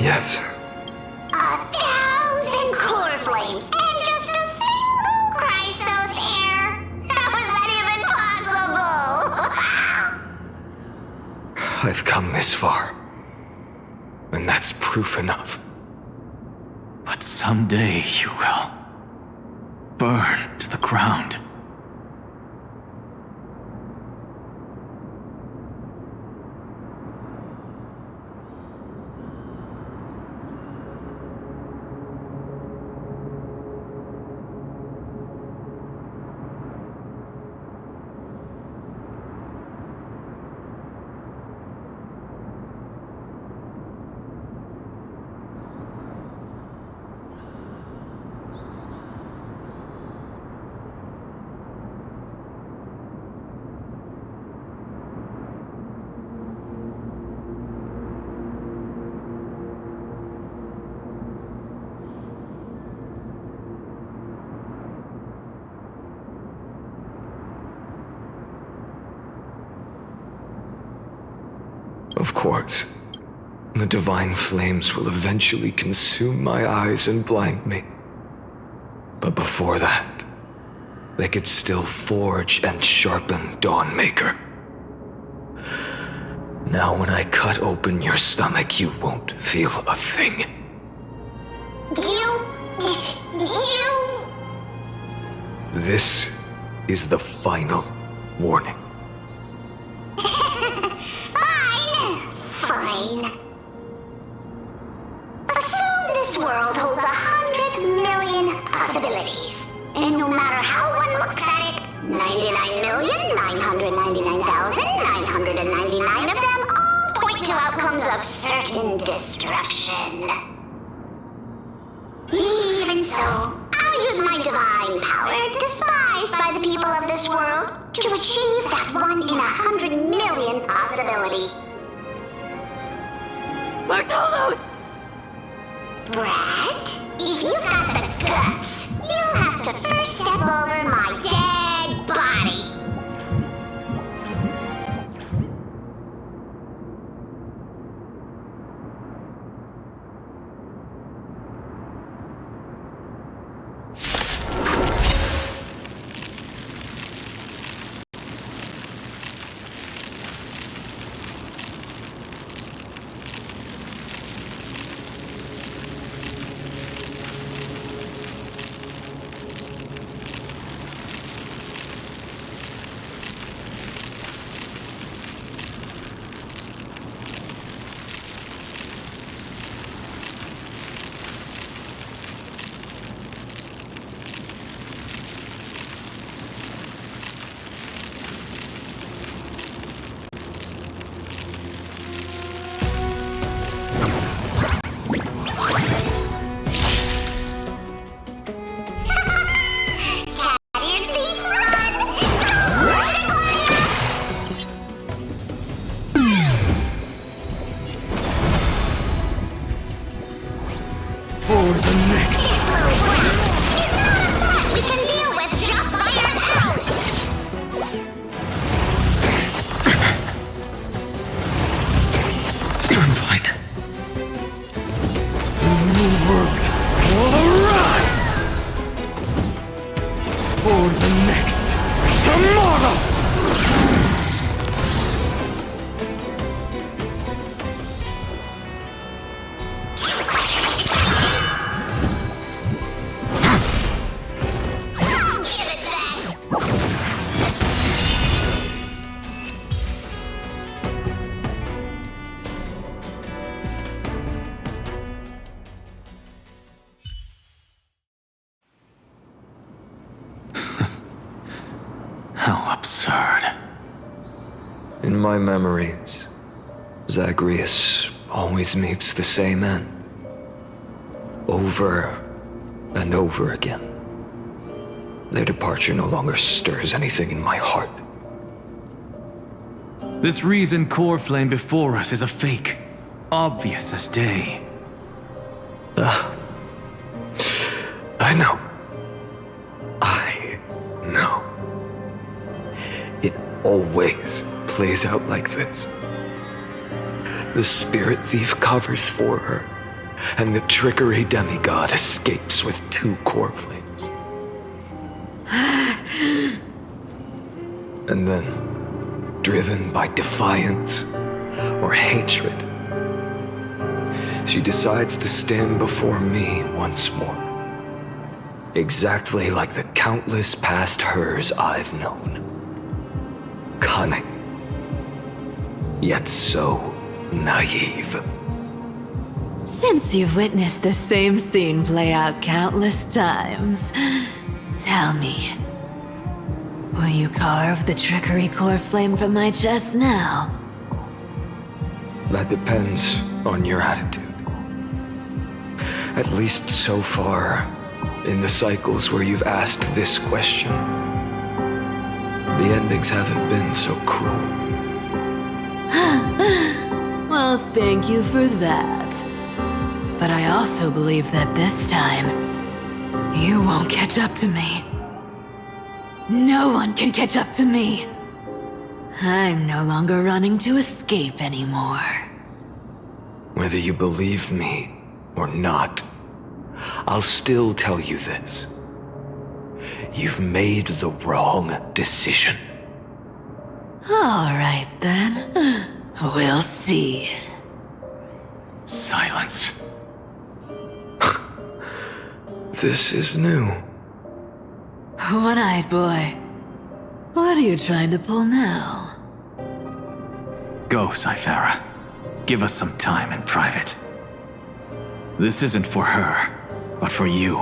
Yes. 1,000 core flames and just a single Chrysos heir. How is that even possible? I've come this far. And that's proof enough. But someday you will burn to the ground. Of course, the divine flames will eventually consume my eyes and blind me. But before that, they could still forge and sharpen Dawnmaker. Now when I cut open your stomach, you won't feel a thing. You... This is the final warning. Fine. Assume this world holds 100 million possibilities. And no matter how one looks at it, 99,999,999 of them all point to outcomes of certain destruction. Even so, I'll use my divine power, despised by the people of this world, to achieve that 1 in 100 million possibility. Bartolos! Brett, if you've got the guts, you'll have to first step over my dead body. absurd. In my memories, Zagreus always meets the same end. Over and over again. Their departure no longer stirs anything in my heart. This reason core flame before us is a fake, obvious as day. I know. I know. It always plays out like this. The spirit thief covers for her, and the trickery demigod escapes with 2 core flames. And then, driven by defiance or hatred, she decides to stand before me once more. Exactly like the countless past hers I've known. Cunning, yet so naive. Since you've witnessed the same scene play out countless times, tell me, will you carve the trickery core flame from my chest now? That depends on your attitude. At least so far, in the cycles where you've asked this question, the endings haven't been so cruel. Well, thank you for that. But I also believe that this time, you won't catch up to me. No one can catch up to me. I'm no longer running to escape anymore. Whether you believe me or not, I'll still tell you this. You've made the wrong decision. All right then. We'll see. Silence. This is new. One-eyed boy. What are you trying to pull now? Go, Cythera. Give us some time in private. This isn't for her, but for you.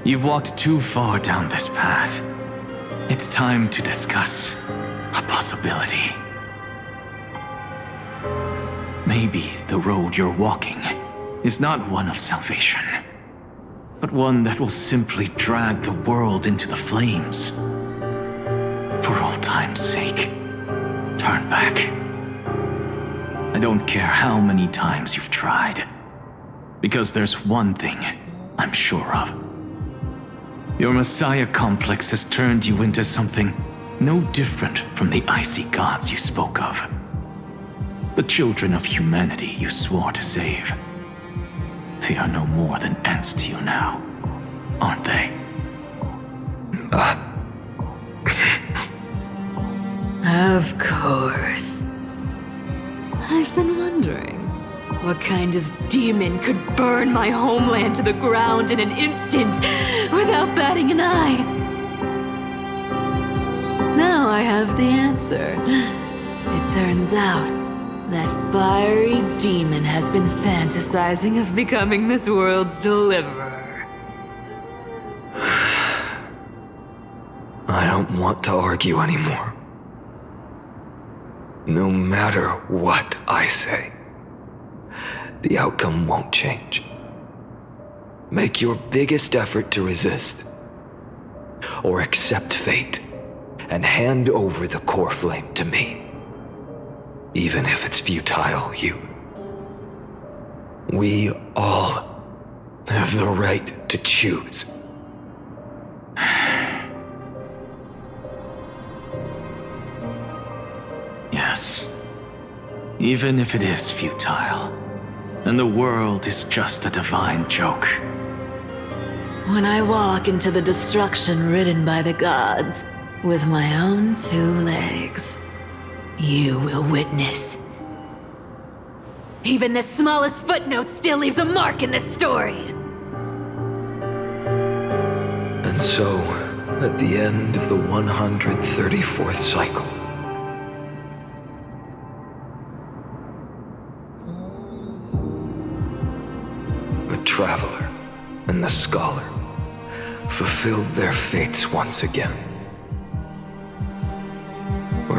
You've walked too far down this path. It's time to discuss a possibility. Maybe the road you're walking is not one of salvation, but one that will simply drag the world into the flames. For old time's sake, turn back. I don't care how many times you've tried, because there's one thing I'm sure of. Your Messiah complex has turned you into something no different from the icy gods you spoke of. The children of humanity you swore to save. They are no more than ants to you now, aren't they? Of course. I've been wondering, what kind of demon could burn my homeland to the ground in an instant without batting an eye? Now I have the answer. It turns out that fiery demon has been fantasizing of becoming this world's deliverer. I don't want to argue anymore. No matter what I say, the outcome won't change. Make your biggest effort to resist, or accept fate, and hand over the core flame to me. Even if it's futile, we all have the right to choose. Yes. Even if it is futile, and the world is just a divine joke. When I walk into the destruction ridden by the gods, with my own 2 legs, you will witness. Even the smallest footnote still leaves a mark in this story. And so, at the end of the 134th cycle, the traveler and the scholar fulfilled their fates once again.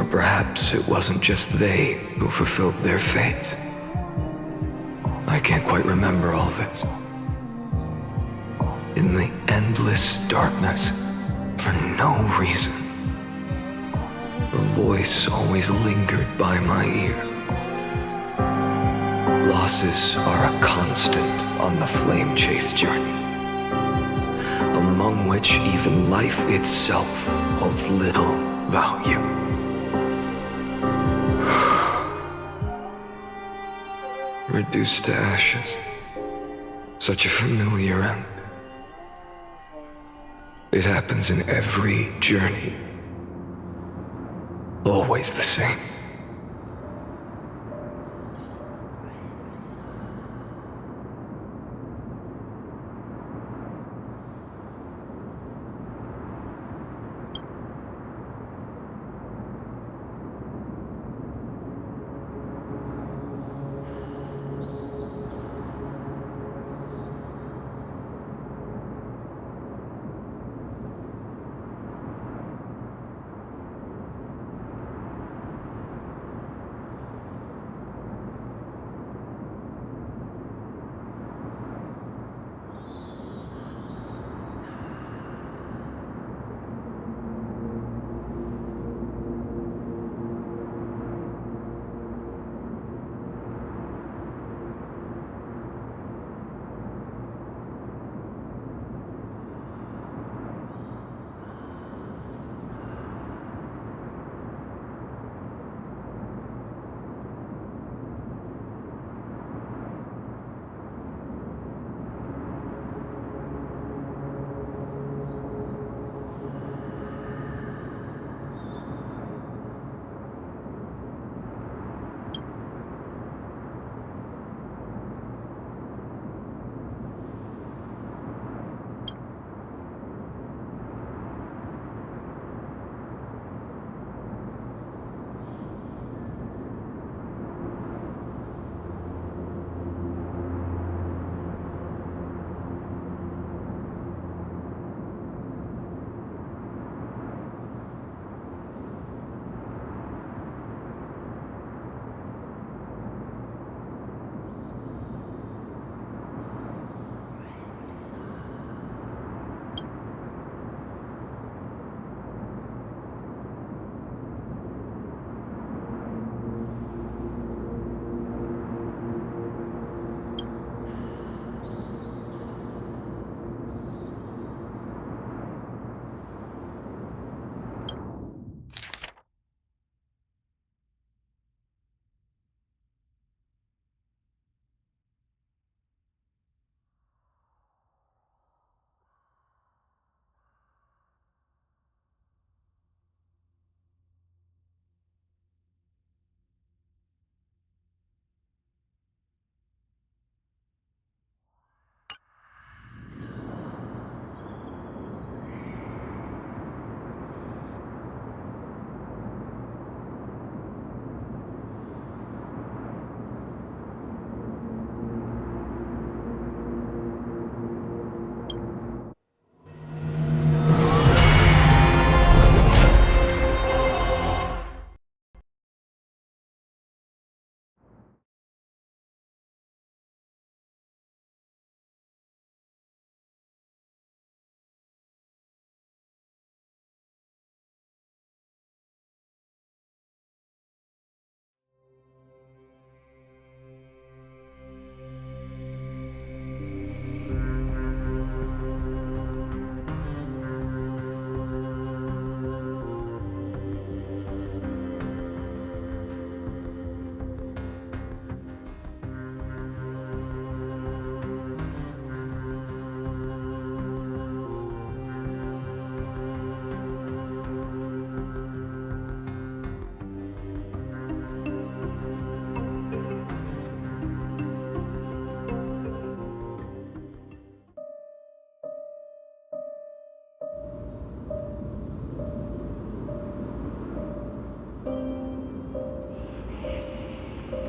perhaps it wasn't just they who fulfilled their fate. I can't quite remember all this. In the endless darkness, for no reason, a voice always lingered by my ear. Losses are a constant on the flame chase journey, among which even life itself holds little value. Reduced to ashes, such a familiar end. It happens in every journey. Always the same.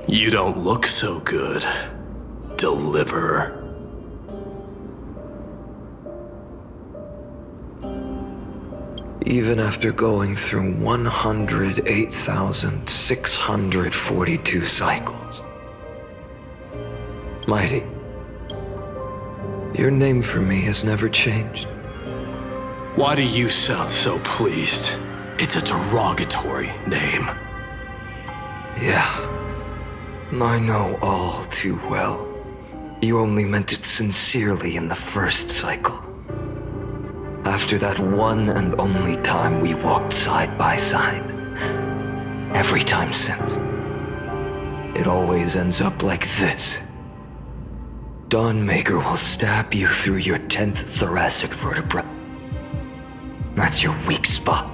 You don't look so good, Deliverer. Even after going through 108,642 cycles. Mighty, your name for me has never changed. Why do you sound so pleased? It's a derogatory name. Yeah, I know all too well. You only meant it sincerely in the first cycle. After that one and only time we walked side by side. Every time since. It always ends up like this. Dawnmaker will stab you through your 10th thoracic vertebra. That's your weak spot,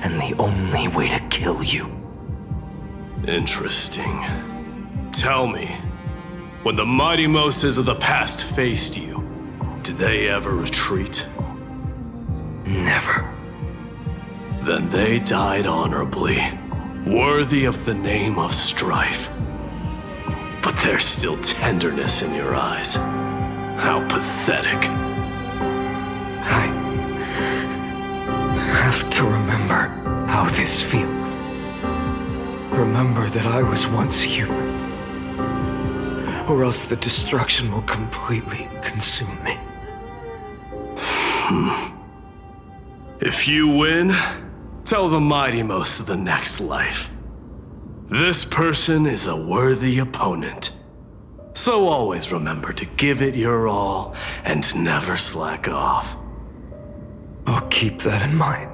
and the only way to kill you. Interesting. Tell me, when the mighty Moses of the past faced you, did they ever retreat? Never. Then they died honorably, worthy of the name of strife. But there's still tenderness in your eyes. How pathetic. I have to remember how this feels. Remember that I was once human. Or else the destruction will completely consume me. If you win, tell the mighty most of the next life. This person is a worthy opponent. So always remember to give it your all and never slack off. I'll keep that in mind.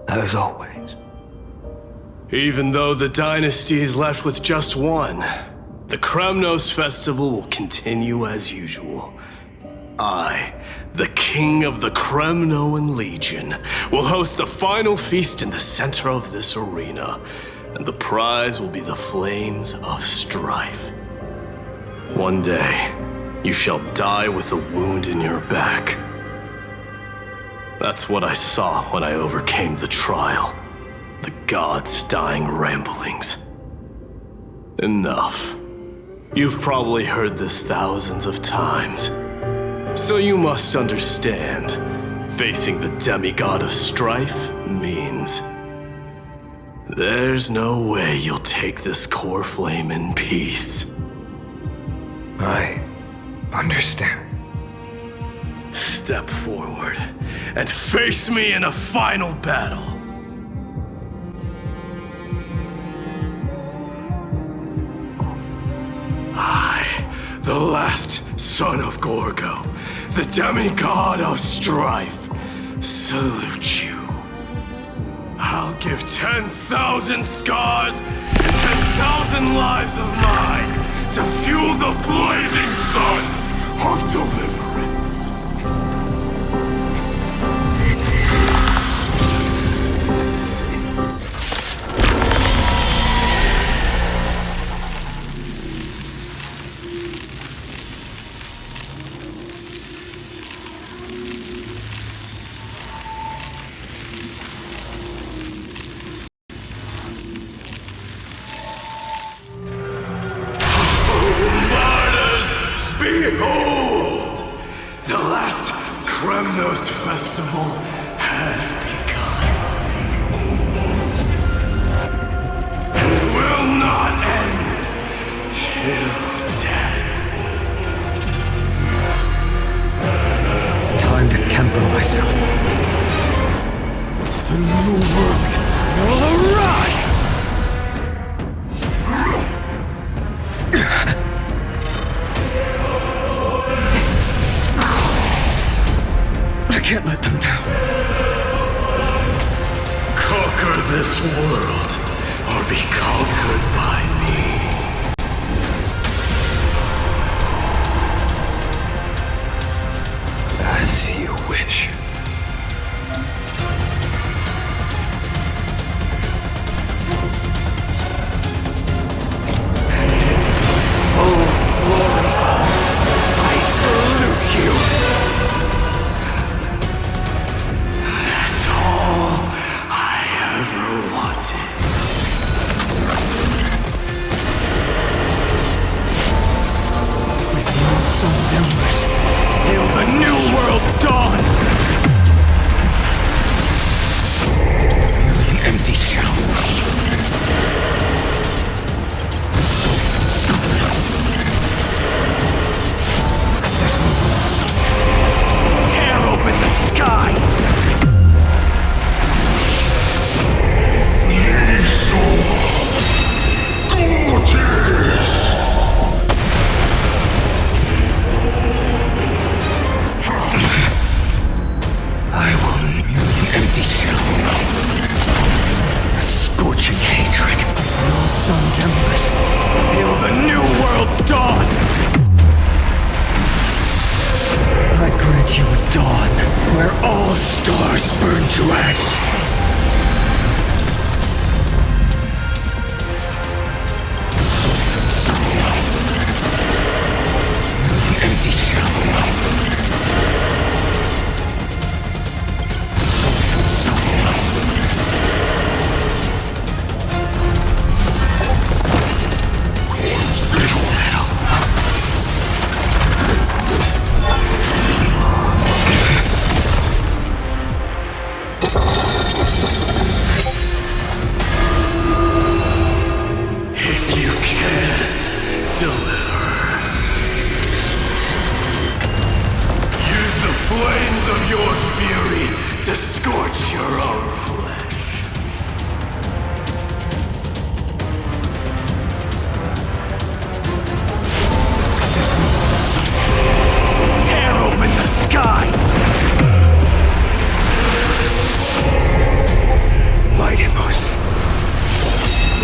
As always. Even though the dynasty is left with just one, the Kremnos festival will continue as usual. I, the king of the Kremnoan Legion, will host the final feast in the center of this arena, and the prize will be the flames of strife. One day, you shall die with a wound in your back. That's what I saw when I overcame the trial. The gods' dying ramblings. Enough. You've probably heard this thousands of times. So you must understand, facing the demigod of strife means there's no way you'll take this core flame in peace. I understand. Step forward and face me in a final battle. I, the last son of Gorgo, the demigod of strife, salute you. I'll give 10,000 scars and 10,000 lives of mine to fuel the blazing sun of deliverance. Behold! The last Kremnos festival has begun. And will not end till death. It's time to temper myself. The new world will arrive! I can't let them down. Conquer this world, or be conquered by me. As you wish. Oh, glory! I salute you! That's all I ever wanted. With the old sun's embers, hail the new world's dawn! shell. Something's. This tear open the sky. I will empty shell. A scorching hatred. The old sun's embers. Hail the new world's dawn. I grant you a dawn where all stars burn to ash. Something's. Empty shell.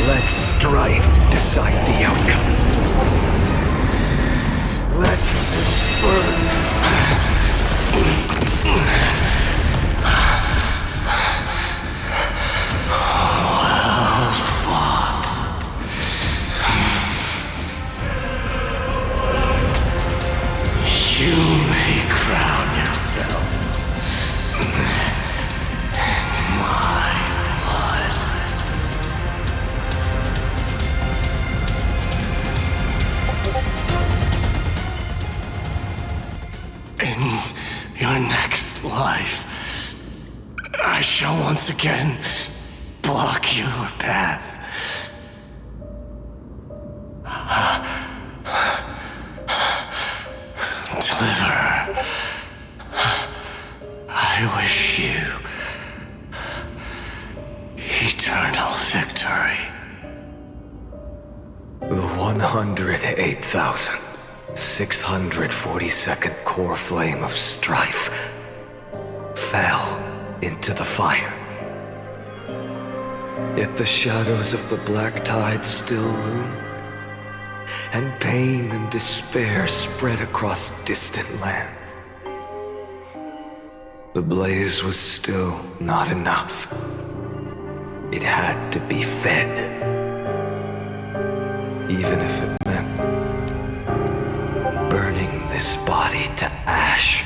Let strife decide the outcome. Let this burn. Well fought. You may crown yourself. Your next life, I shall once again block your path. Deliverer, I wish you eternal victory. The 108,642nd core flame of strife fell into the fire. Yet the shadows of the black tide still loom, and pain and despair spread across distant lands. The blaze was still not enough. It had to be fed. Even if it meant burning this body to ash.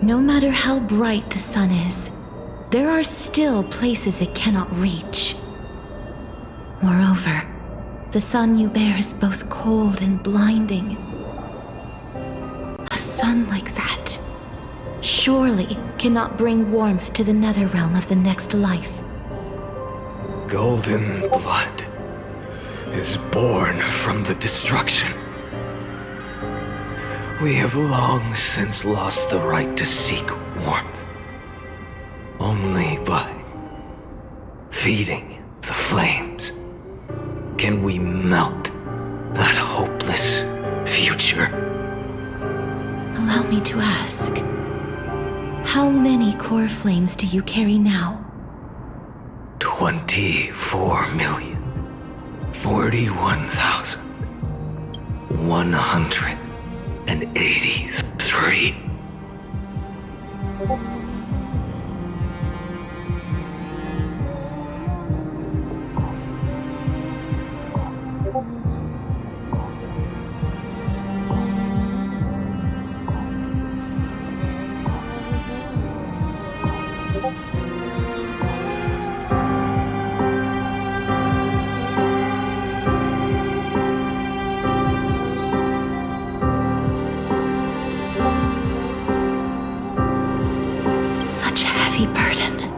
No matter how bright the sun is, there are still places it cannot reach. Moreover, the sun you bear is both cold and blinding. A sun like that surely cannot bring warmth to the nether realm of the next life. Golden blood is born from the destruction. We have long since lost the right to seek warmth. Only by feeding the flames? Can we melt that hopeless future? Allow me to ask, how many core flames do you carry now? 24,041,183. Such a heavy burden.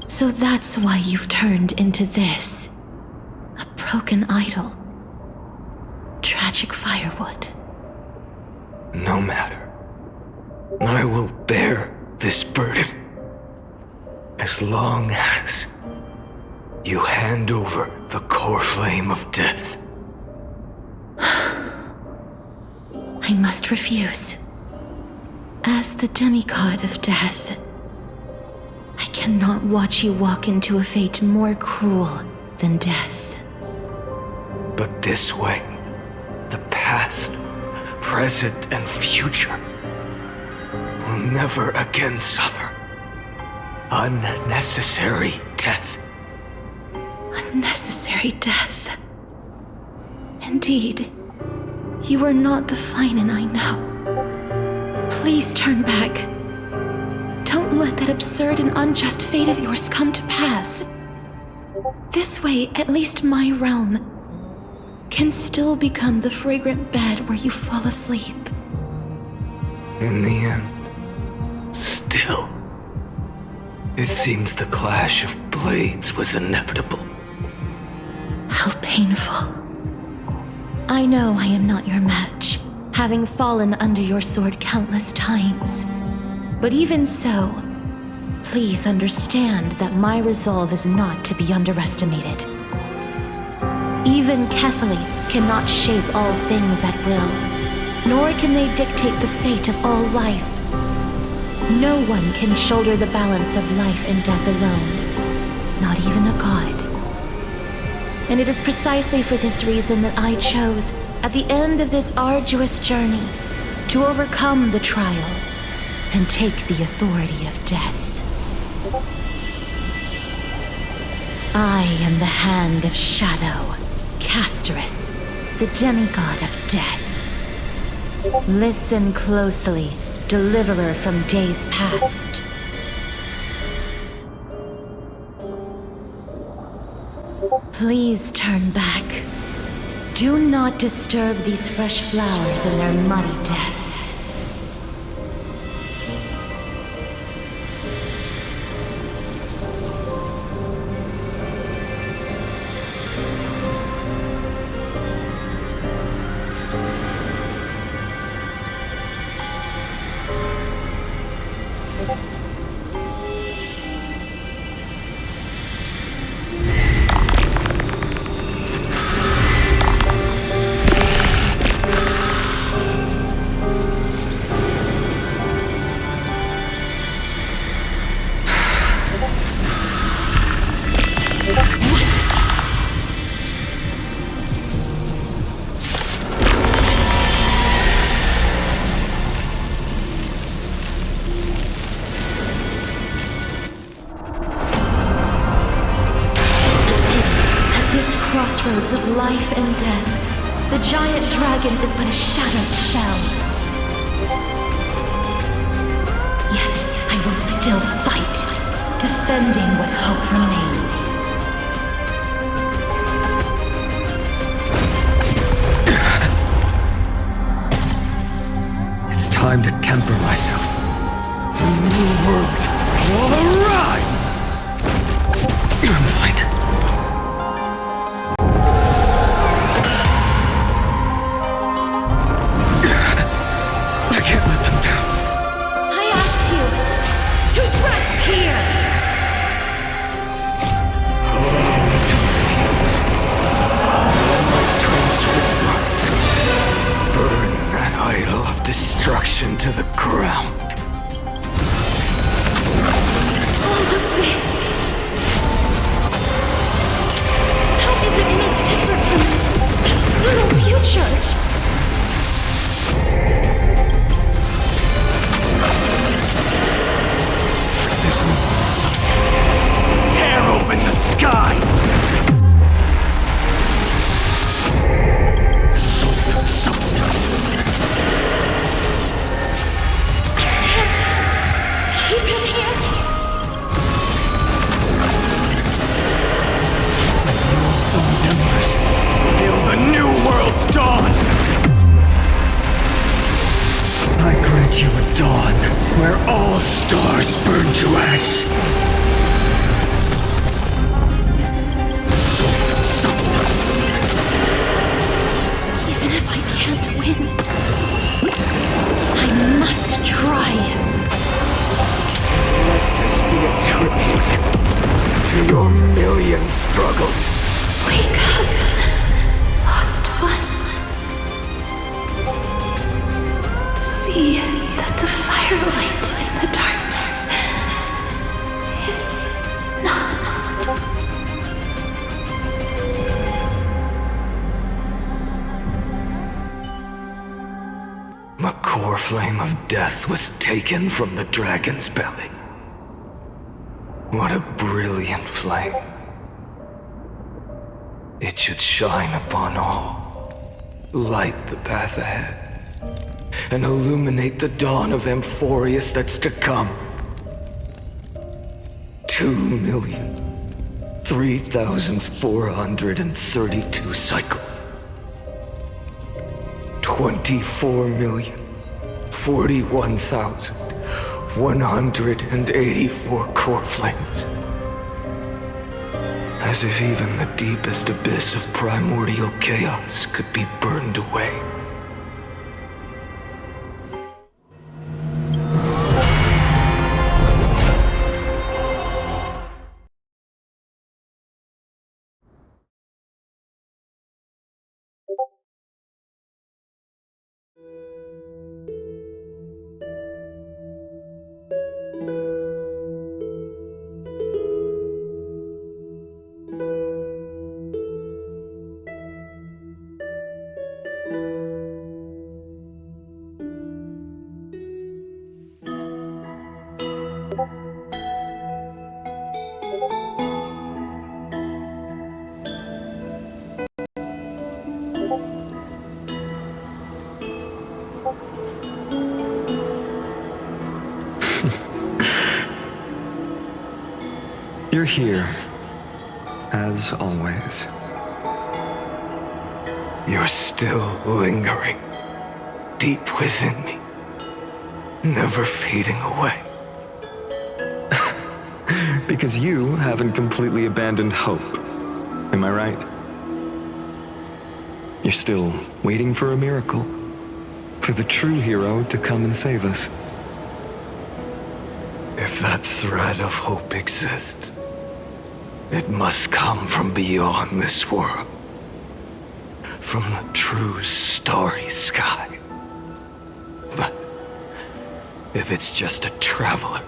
So that's why you've turned into this. A broken idol. Tragic firewood. No matter. I will bear this burden. As long as you hand over the core flame of death. I must refuse. As the demigod of death, I cannot watch you walk into a fate more cruel than death. But this way, the past, present, and future will never again suffer unnecessary death. Unnecessary death. Indeed, you are not the Finan I know. Please turn back. Don't let that absurd and unjust fate of yours come to pass. This way, at least my realm can still become the fragrant bed where you fall asleep. In the end, still, it seems the clash of blades was inevitable. How painful. I know I am not your match, having fallen under your sword countless times. But even so, please understand that my resolve is not to be underestimated. Even Kefali cannot shape all things at will, nor can they dictate the fate of all life. No one can shoulder the balance of life and death alone, not even a god. And it is precisely for this reason that I chose, at the end of this arduous journey, to overcome the trial and take the authority of death. I am the Hand of Shadow, Castorus, the demigod of death. Listen closely, deliverer from days past. Please turn back. Do not disturb these fresh flowers in their muddy deaths. Crossroads of life and death, the giant dragon is but a shattered shell. Yet I will still fight, defending what hope remains. It's time to temper myself. The new world will arrive! I'm fine. to the ground. All of this. How is it any different from that brutal future? This sun. Tear open the sky! Soul and substance. Keep him here. The old sun's embers hail the new world's dawn! I grant you a dawn where all stars burn to ash. Soul and substance. Even if I can't win, I must try. Let this be a tribute to your million struggles. Wake up, lost one. See that the firelight in the darkness is not. The core flame of death was taken from the dragon's belly. What a brilliant flame. It should shine upon all, light the path ahead, and illuminate the dawn of amphoreus that's to come. 2,003,432 cycles. 24,041,184 core flames. As if even the deepest abyss of primordial chaos could be burned away. You're here, as always. You're still lingering, deep within me, never fading away. Because you haven't completely abandoned hope, am I right? You're still waiting for a miracle, for the true hero to come and save us. If that thread of hope exists, it must come from beyond this world. From the true starry sky. But if it's just a traveler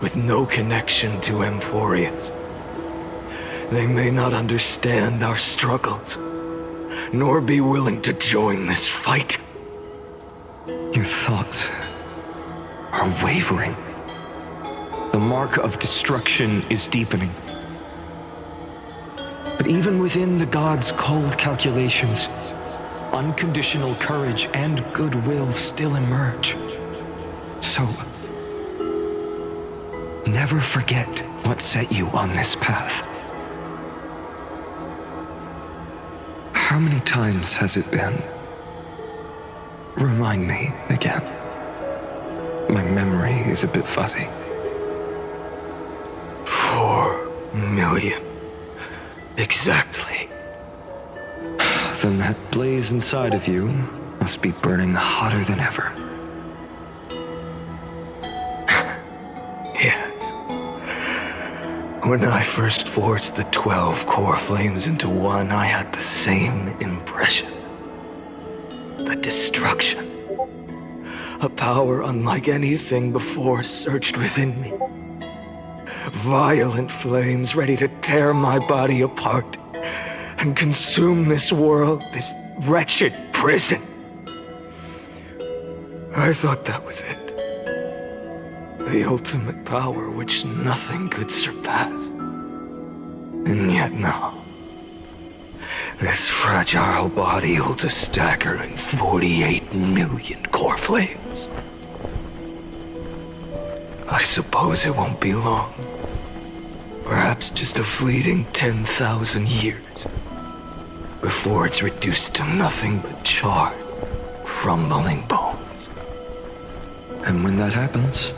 with no connection to amphoreus, they may not understand our struggles, nor be willing to join this fight. Your thoughts are wavering. The mark of destruction is deepening. But even within the gods' cold calculations, unconditional courage and goodwill still emerge. So, never forget what set you on this path. How many times has it been? Remind me again. My memory is a bit fuzzy. 4 million. Exactly. Then that blaze inside of you must be burning hotter than ever. Yes. When I first forged the 12 core flames into one, I had the same impression. The destruction. A power unlike anything before surged within me. Violent flames ready to tear my body apart and consume this world, this wretched prison. I thought that was it. The ultimate power which nothing could surpass. And yet now, this fragile body holds a staggering 48 million core flames. I suppose it won't be long. Perhaps just a fleeting 10,000 years before it's reduced to nothing but charred, crumbling bones. And when that happens,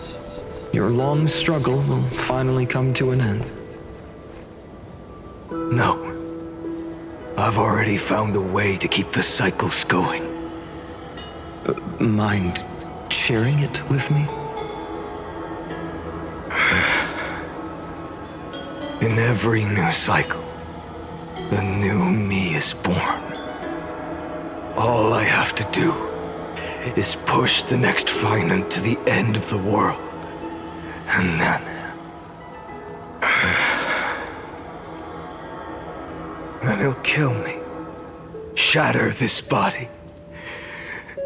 your long struggle will finally come to an end. No. I've already found a way to keep the cycles going. Mind sharing it with me? In every new cycle, a new me is born. All I have to do is push the next Finant to the end of the world. And then he'll kill me, shatter this body,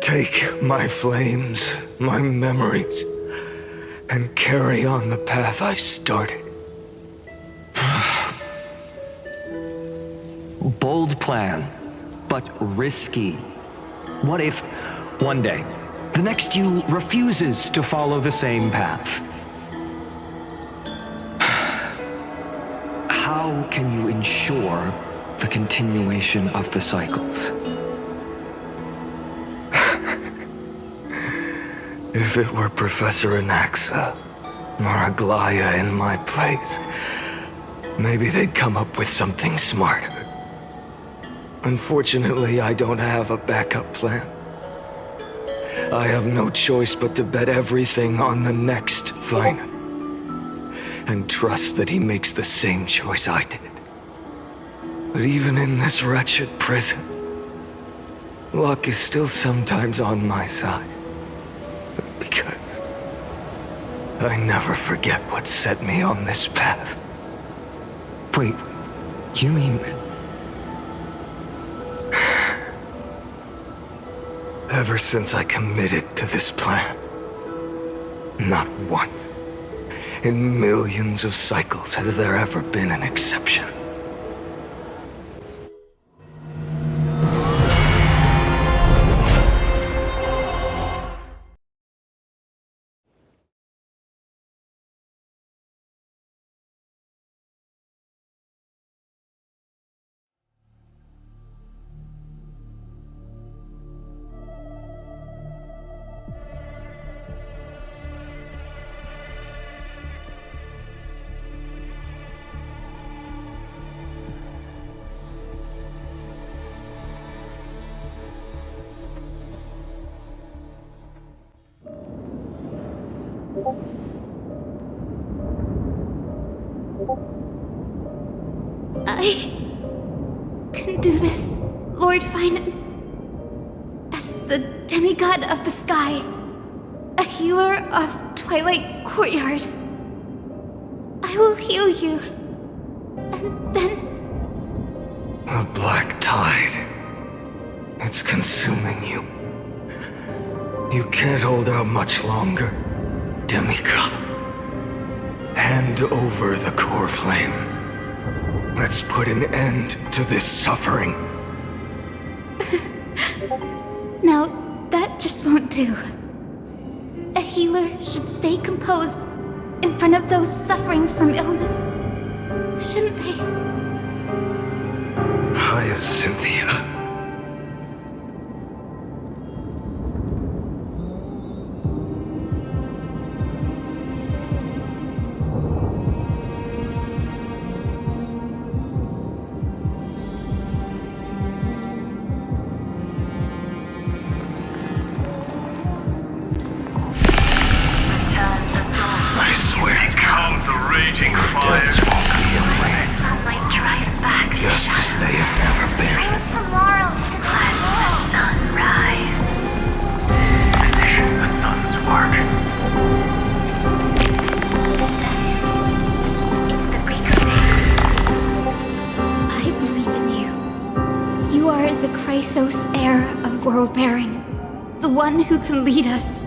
take my flames, my memories, and carry on the path I started. Bold plan, but risky. What if, one day, the next you refuses to follow the same path? How can you ensure the continuation of the cycles? If it were Professor Anaxa or Aglaya in my place, maybe they'd come up with something smarter. Unfortunately, I don't have a backup plan. I have no choice but to bet everything on the next Finant, and trust that he makes the same choice I did. But even in this wretched prison, luck is still sometimes on my side. Because I never forget what set me on this path. Wait, you mean... Ever since I committed to this plan, not once, in millions of cycles, has there ever been an exception. I can do this, Lord Finant. As the demigod of the sky, a healer of Twilight Courtyard, I will heal you, and then... A black tide. It's consuming you. You can't hold out much longer, demigod. Hand over the core flame. Let's put an end to this suffering. No, that just won't do. A healer should stay composed in front of those suffering from illness, shouldn't they? Hyacinthia. I swear to God, The raging your fire. deaths won't be in vain. Sunlight drives back. Just as they have never been. Tomorrow, Let the sun rise. The sun the Chrysos heir of world-bearing. The one who can lead us.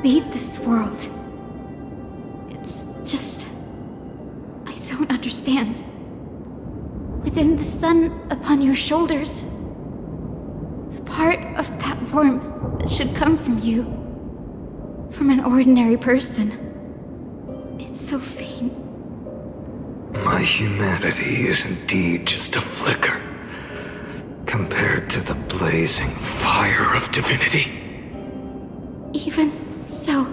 Lead this world. It's just... I don't understand. Within the sun upon your shoulders, the part of that warmth that should come from you, from an ordinary person, it's so faint. My humanity is indeed just a flicker compared to the blazing fire of divinity. Even so,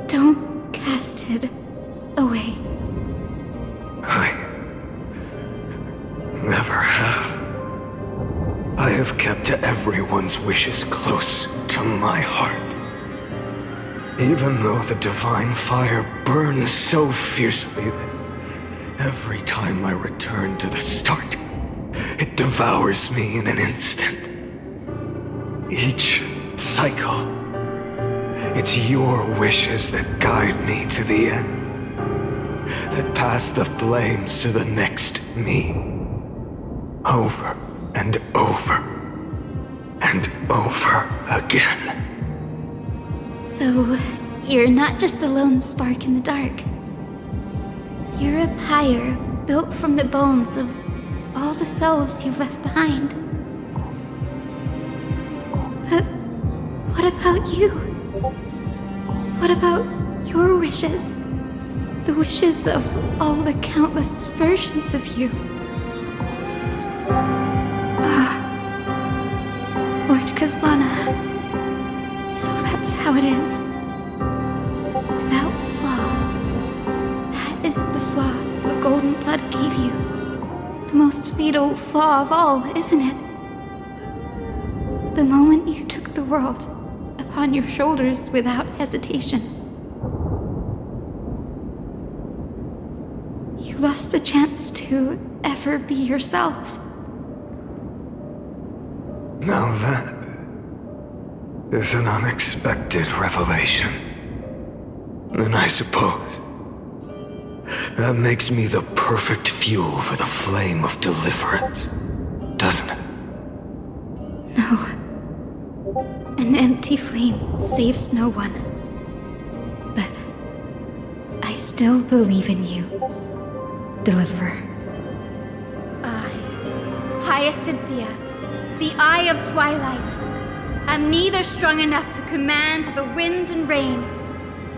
don't cast it away. I never have. I have kept everyone's wishes close to my heart. Even though the divine fire burns so fiercely that every time I return to the start, it devours me in an instant. Each cycle, it's your wishes that guide me to the end, that pass the flames to the next me. Over and over and over again. So, you're not just a lone spark in the dark. You're a pyre built from the bones of all the selves you've left behind. But what about you? What about your wishes? The wishes of all the countless versions of you? Lord Kazlana. So that's how it is. Without flaw. That is the flaw the golden blood gave you. The most fatal flaw of all, isn't it? The moment you took the world upon your shoulders without hesitation. You lost the chance to ever be yourself. Now that is an unexpected revelation. And I suppose that makes me the perfect fuel for the flame of deliverance, doesn't it? No. An empty flame saves no one. But I still believe in you, Deliverer. I, Hyacinthia, the Eye of Twilight, am neither strong enough to command the wind and rain,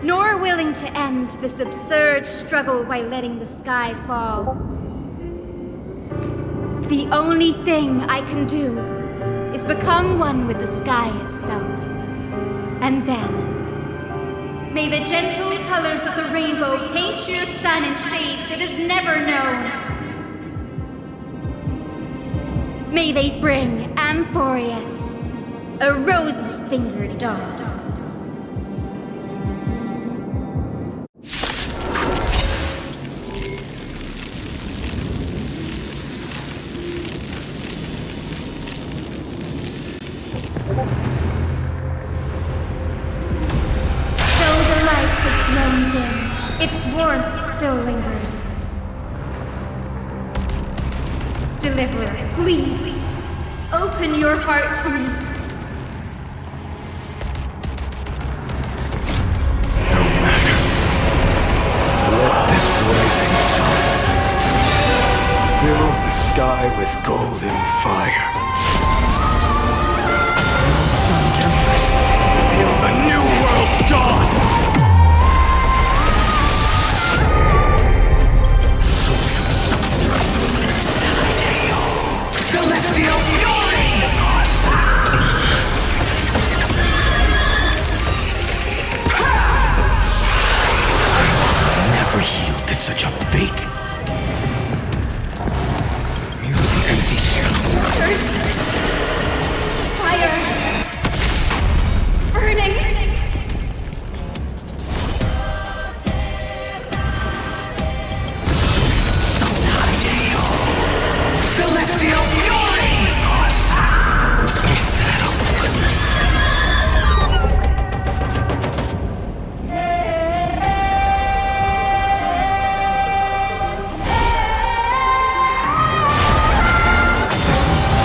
nor willing to end this absurd struggle by letting the sky fall. The only thing I can do is become one with the sky itself. And then, may the gentle colors of the rainbow paint your sun in shades it has never known. May they bring amphoreus, a rosy-fingered dog. Though the light has grown dim, its warmth still lingers. Deliverer, please, open your heart to me. No matter. Let this blazing sun fill the sky with golden fire. Sun's embers, hail the new world's dawn! Celestial fury! Never yield to such a fate. Merely empty shell. Fire! Burning! Celestial fury! Is that a Listen.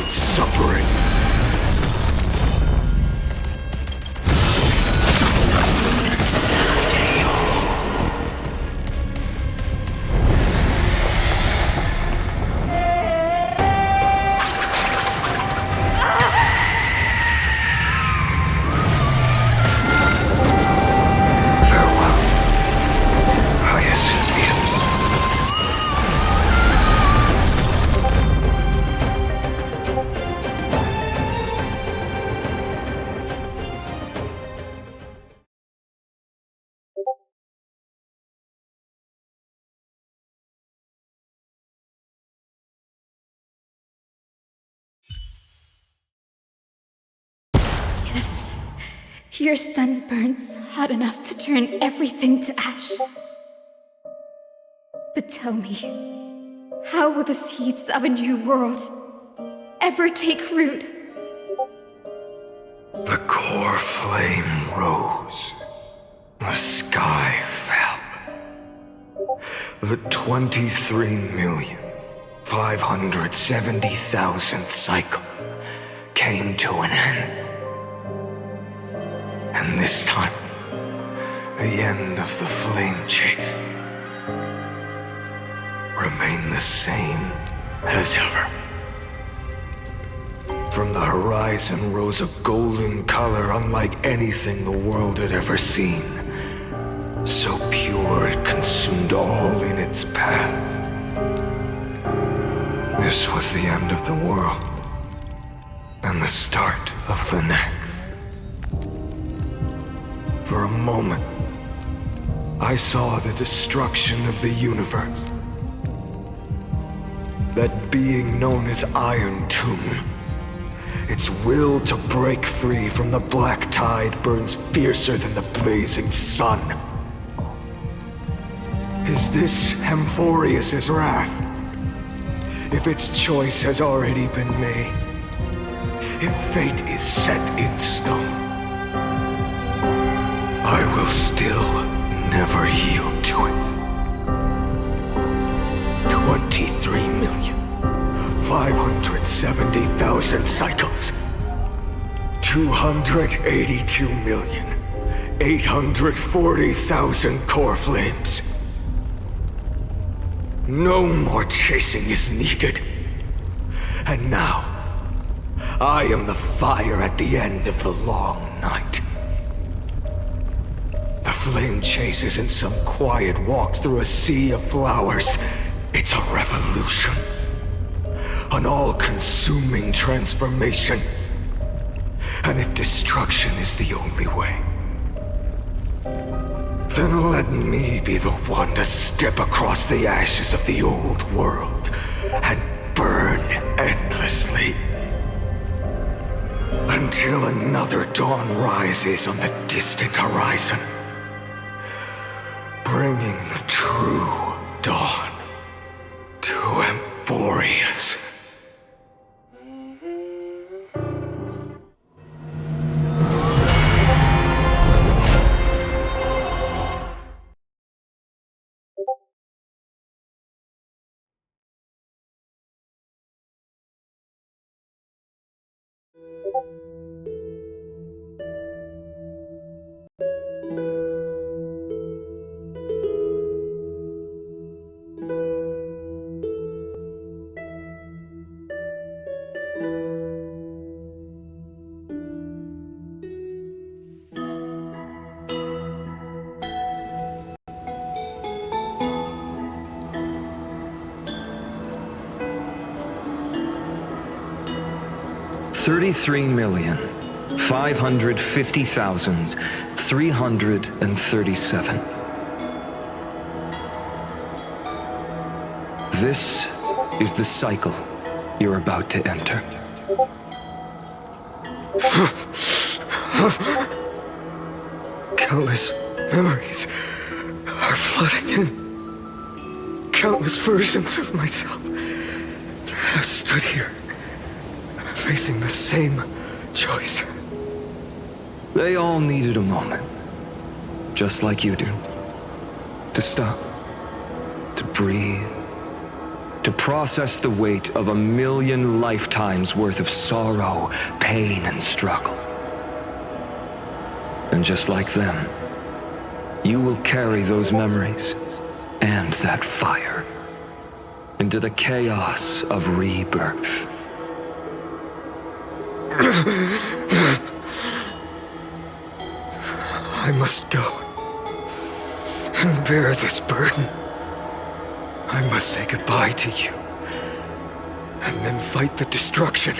without suffering. Yes, your sun burns hot enough to turn everything to ash. But tell me, how will the seeds of a new world ever take root? The core flame rose. The sky fell. The 23,570,000th cycle came to an end. And this time, the end of the flame chase remained the same as ever. From the horizon rose a golden color unlike anything the world had ever seen. So pure it consumed all in its path. This was the end of the world, and the start of the next. For a moment, I saw the destruction of the universe. That being known as Iron Tomb, its will to break free from the black tide burns fiercer than the blazing sun. Is this amphoreus' wrath? If its choice has already been made, if fate is set in stone, I will still never yield to it. 23,570,000 cycles. 282,840,000 core flames. No more chasing is needed. And now, I am the fire at the end of the long night. The flame chase isn't some quiet walk through a sea of flowers. It's a revolution. An all-consuming transformation. And if destruction is the only way, then let me be the one to step across the ashes of the old world and burn endlessly. Until another dawn rises on the distant horizon, bringing the true dawn to Amphoreus. $33,550,337. This is the cycle you're about to enter. Countless memories are flooding in. Countless versions of myself have stood here, facing the same choice. They all needed a moment, just like you do, to stop, to breathe, to process the weight of 1,000,000 lifetimes worth of sorrow, pain, and struggle. And just like them, you will carry those memories and that fire into the chaos of rebirth. I must go and bear this burden. I must say goodbye to you, and then fight the destruction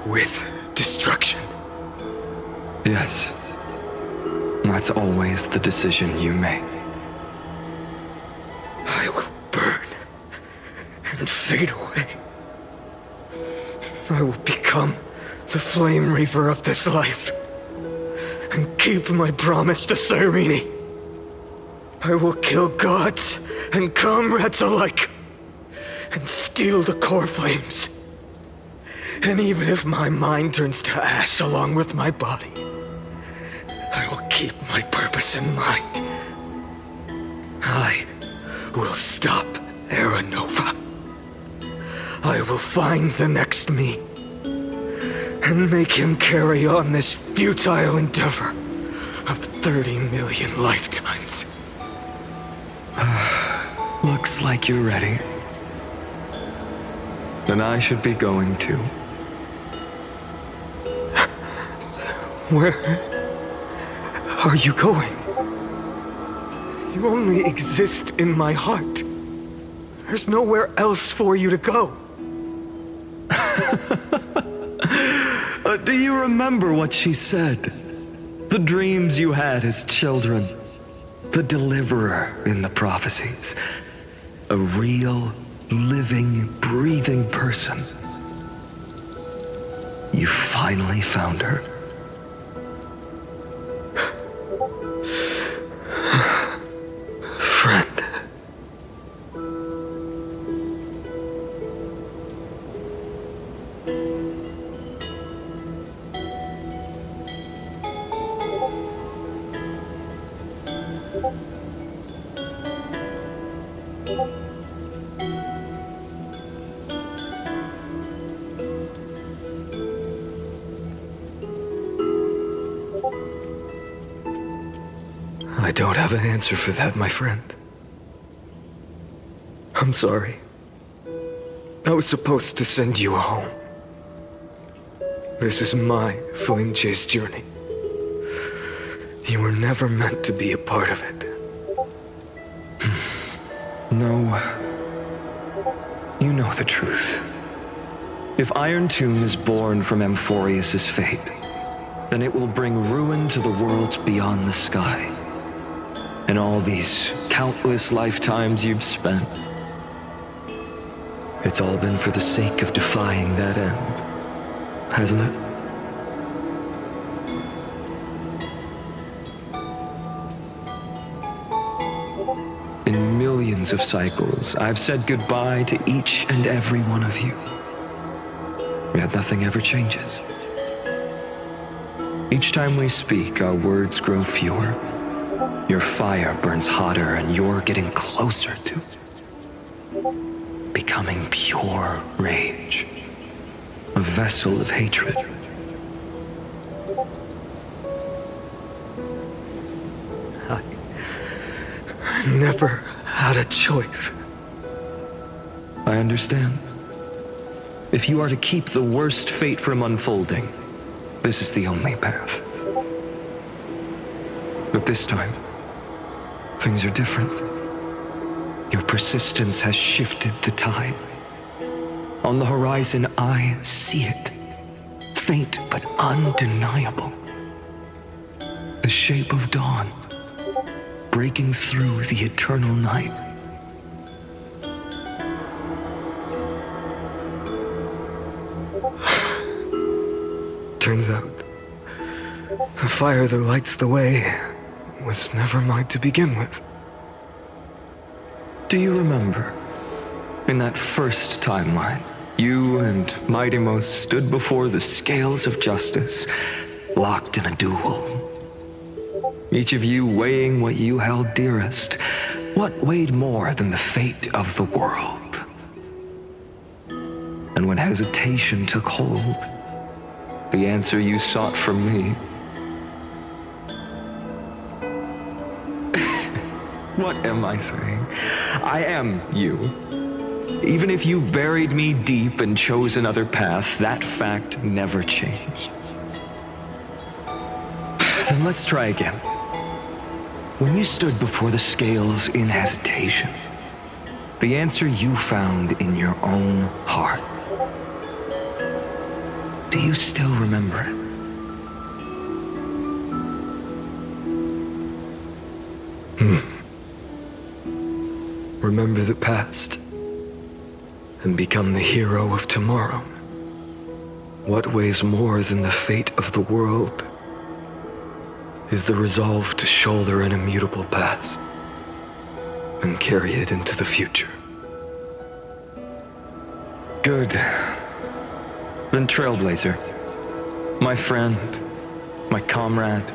with destruction. Yes, that's always the decision you make. I will burn and fade away. I will become the flame reaver of this life and keep my promise to Cyrene. I will kill gods and comrades alike and steal the core flames. And even if my mind turns to ash along with my body, I will keep my purpose in mind. I will stop Era Nova. I will find the next me and make him carry on this futile endeavor of 30 million lifetimes. Looks like you're ready. Then I should be going too. Where are you going? You only exist in my heart. There's nowhere else for you to go. Do you remember what she said? The dreams you had as children. The deliverer in the prophecies. A real, living, breathing person. You finally found her. Friend. I don't have an answer for that, my friend. I'm sorry. I was supposed to send you home. This is my flame chase journey. You were never meant to be a part of it. No. You know the truth. If Iron Tomb is born from Amphoreus' fate, then it will bring ruin to the worlds beyond the sky. And all these countless lifetimes you've spent, it's all been for the sake of defying that end, hasn't it? In millions of cycles, I've said goodbye to each and every one of you. Yet nothing ever changes. Each time we speak, our words grow fewer. Your fire burns hotter, and you're getting closer to becoming pure rage, a vessel of hatred. I never had a choice. I understand. If you are to keep the worst fate from unfolding, this is the only path. But this time, things are different. Your persistence has shifted the tide. On the horizon, I see it. Faint but undeniable. The shape of dawn, breaking through the eternal night. Turns out, the fire that lights the way was never mine to begin with. Do you remember, in that first timeline, you and Mightymost stood before the scales of justice, locked in a duel? Each of you weighing what you held dearest. What weighed more than the fate of the world? And when hesitation took hold, the answer you sought from me. What am I saying? I am you. Even if you buried me deep and chose another path, that fact never changed. Then let's try again. When you stood before the scales in hesitation, the answer you found in your own heart. Do you still remember it? Remember the past and become the hero of tomorrow. What weighs more than the fate of the world is the resolve to shoulder an immutable past and carry it into the future. Good. Then Trailblazer, my friend, my comrade,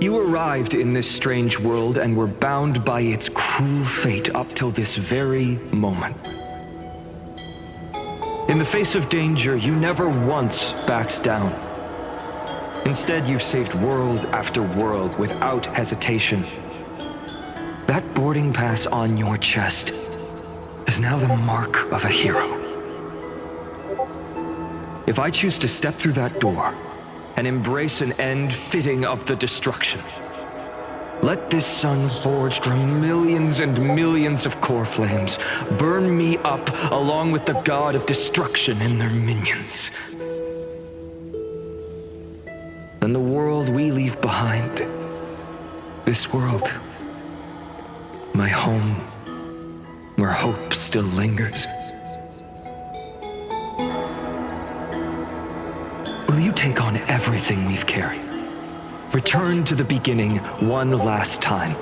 you arrived in this strange world and were bound by its cruel fate up till this very moment. In the face of danger, you never once backed down. Instead, you've saved world after world without hesitation. That boarding pass on your chest is now the mark of a hero. If I choose to step through that door and embrace an end fitting of the destruction, let this sun forged from millions and millions of core flames burn me up along with the god of destruction and their minions. Then the world we leave behind, this world, my home, where hope still lingers. Will you take on everything we've carried? Return to the beginning one last time.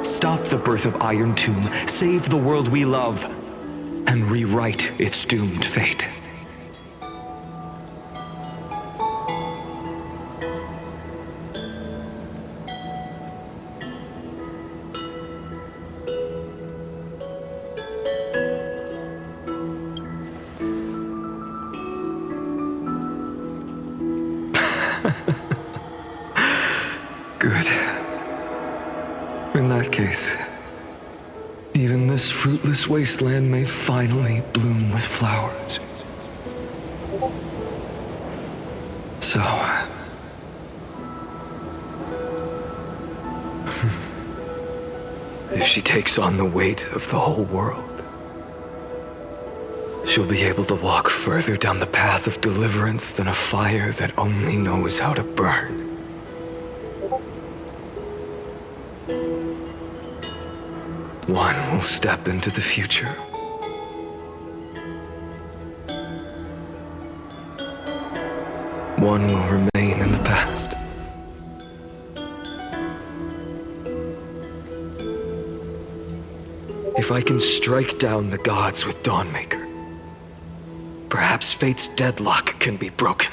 Stop the birth of Iron Tomb, save the world we love, and rewrite its doomed fate. Good. In that case, even this fruitless wasteland may finally bloom with flowers. So... if she takes on the weight of the whole world, she'll be able to walk further down the path of deliverance than a fire that only knows how to burn. One will step into the future. One will remain in the past. If I can strike down the gods with Dawnmaker, perhaps fate's deadlock can be broken.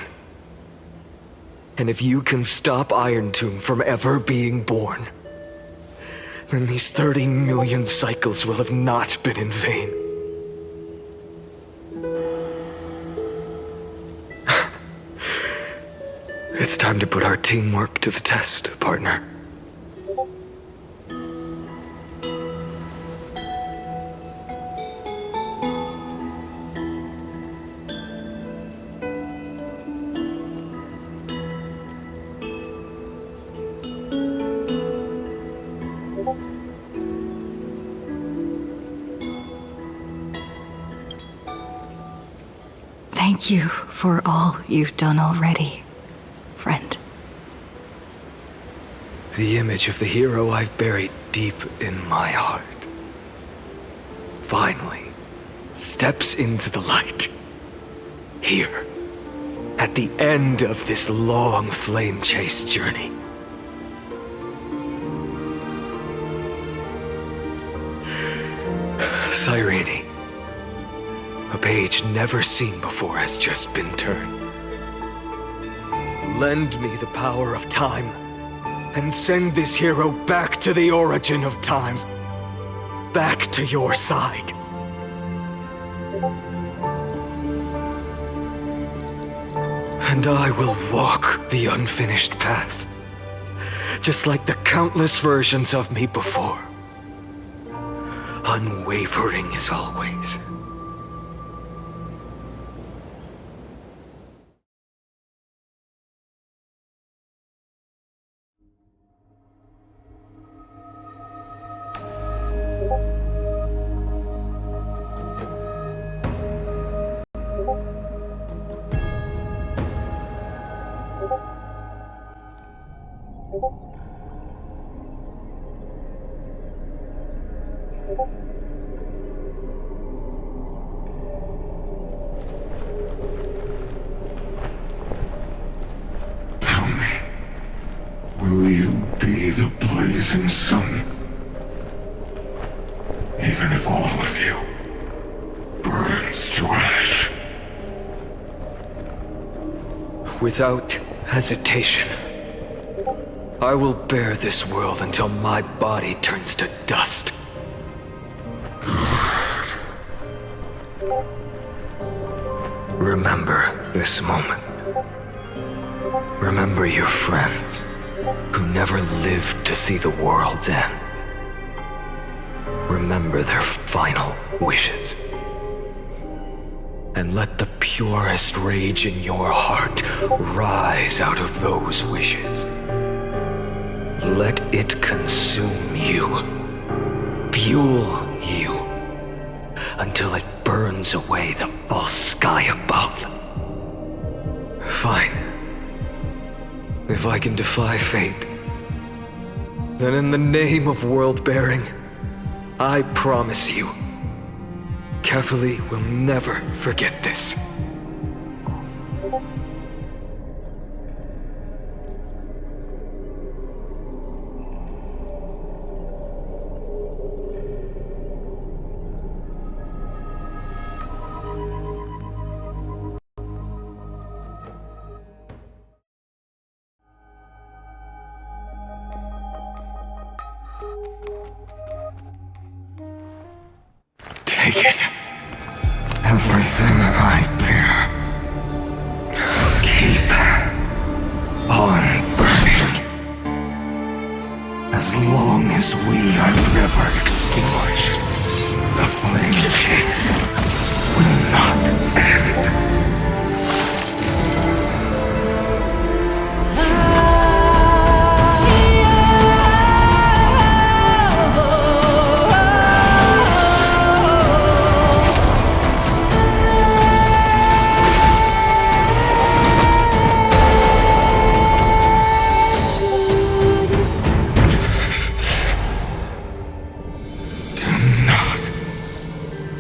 And if you can stop Iron Tomb from ever being born, then these 30 million cycles will have not been in vain. It's time to put our teamwork to the test, partner. Thank you for all you've done already, friend. The image of the hero I've buried deep in my heart finally steps into the light. Here, at the end of this long flame chase journey. Cyrene, a page never seen before has just been turned. Lend me the power of time, and send this hero back to the origin of time. Back to your side. And I will walk the unfinished path, just like the countless versions of me before. Unwavering as always. Tell me, will you be the blazing sun? Even if all of you burns to ash. Without hesitation, I will bear this world until my body turns to dust. Remember this moment. Remember your friends who never lived to see the world's end. Remember their final wishes. And let the purest rage in your heart rise out of those wishes. Let it consume you, fuel you, until it burns away the false sky above. Fine. If I can defy fate, then in the name of world-bearing, I promise you, Kefali will never forget this. Take it. Everything I bear. Keep on burning. As long as we are never extinguished, the flame chase will not end.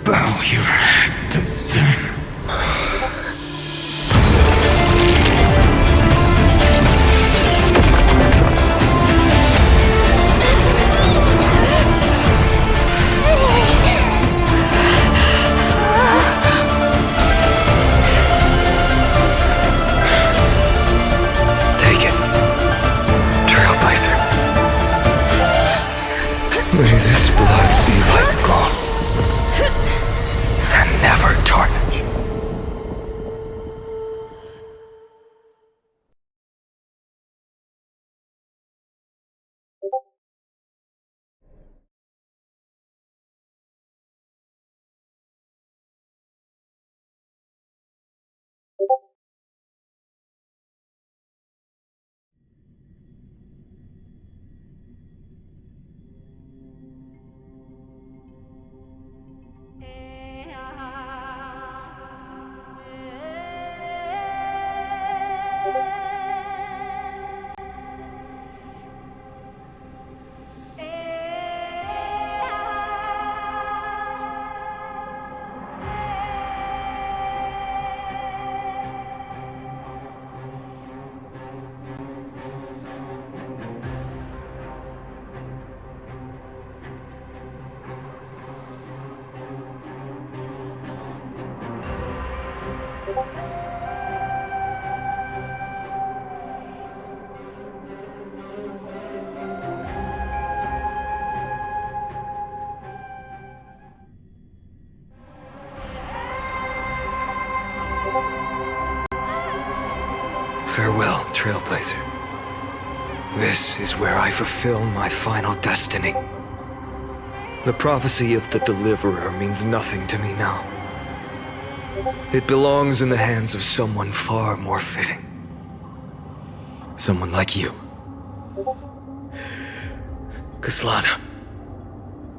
Bow your head to them. Take it, Trailblazer. May this blood be like gold. And never tarnish. Farewell, Trailblazer. This is where I fulfill my final destiny. The prophecy of the Deliverer means nothing to me now. It belongs in the hands of someone far more fitting. Someone like you. Kaslana,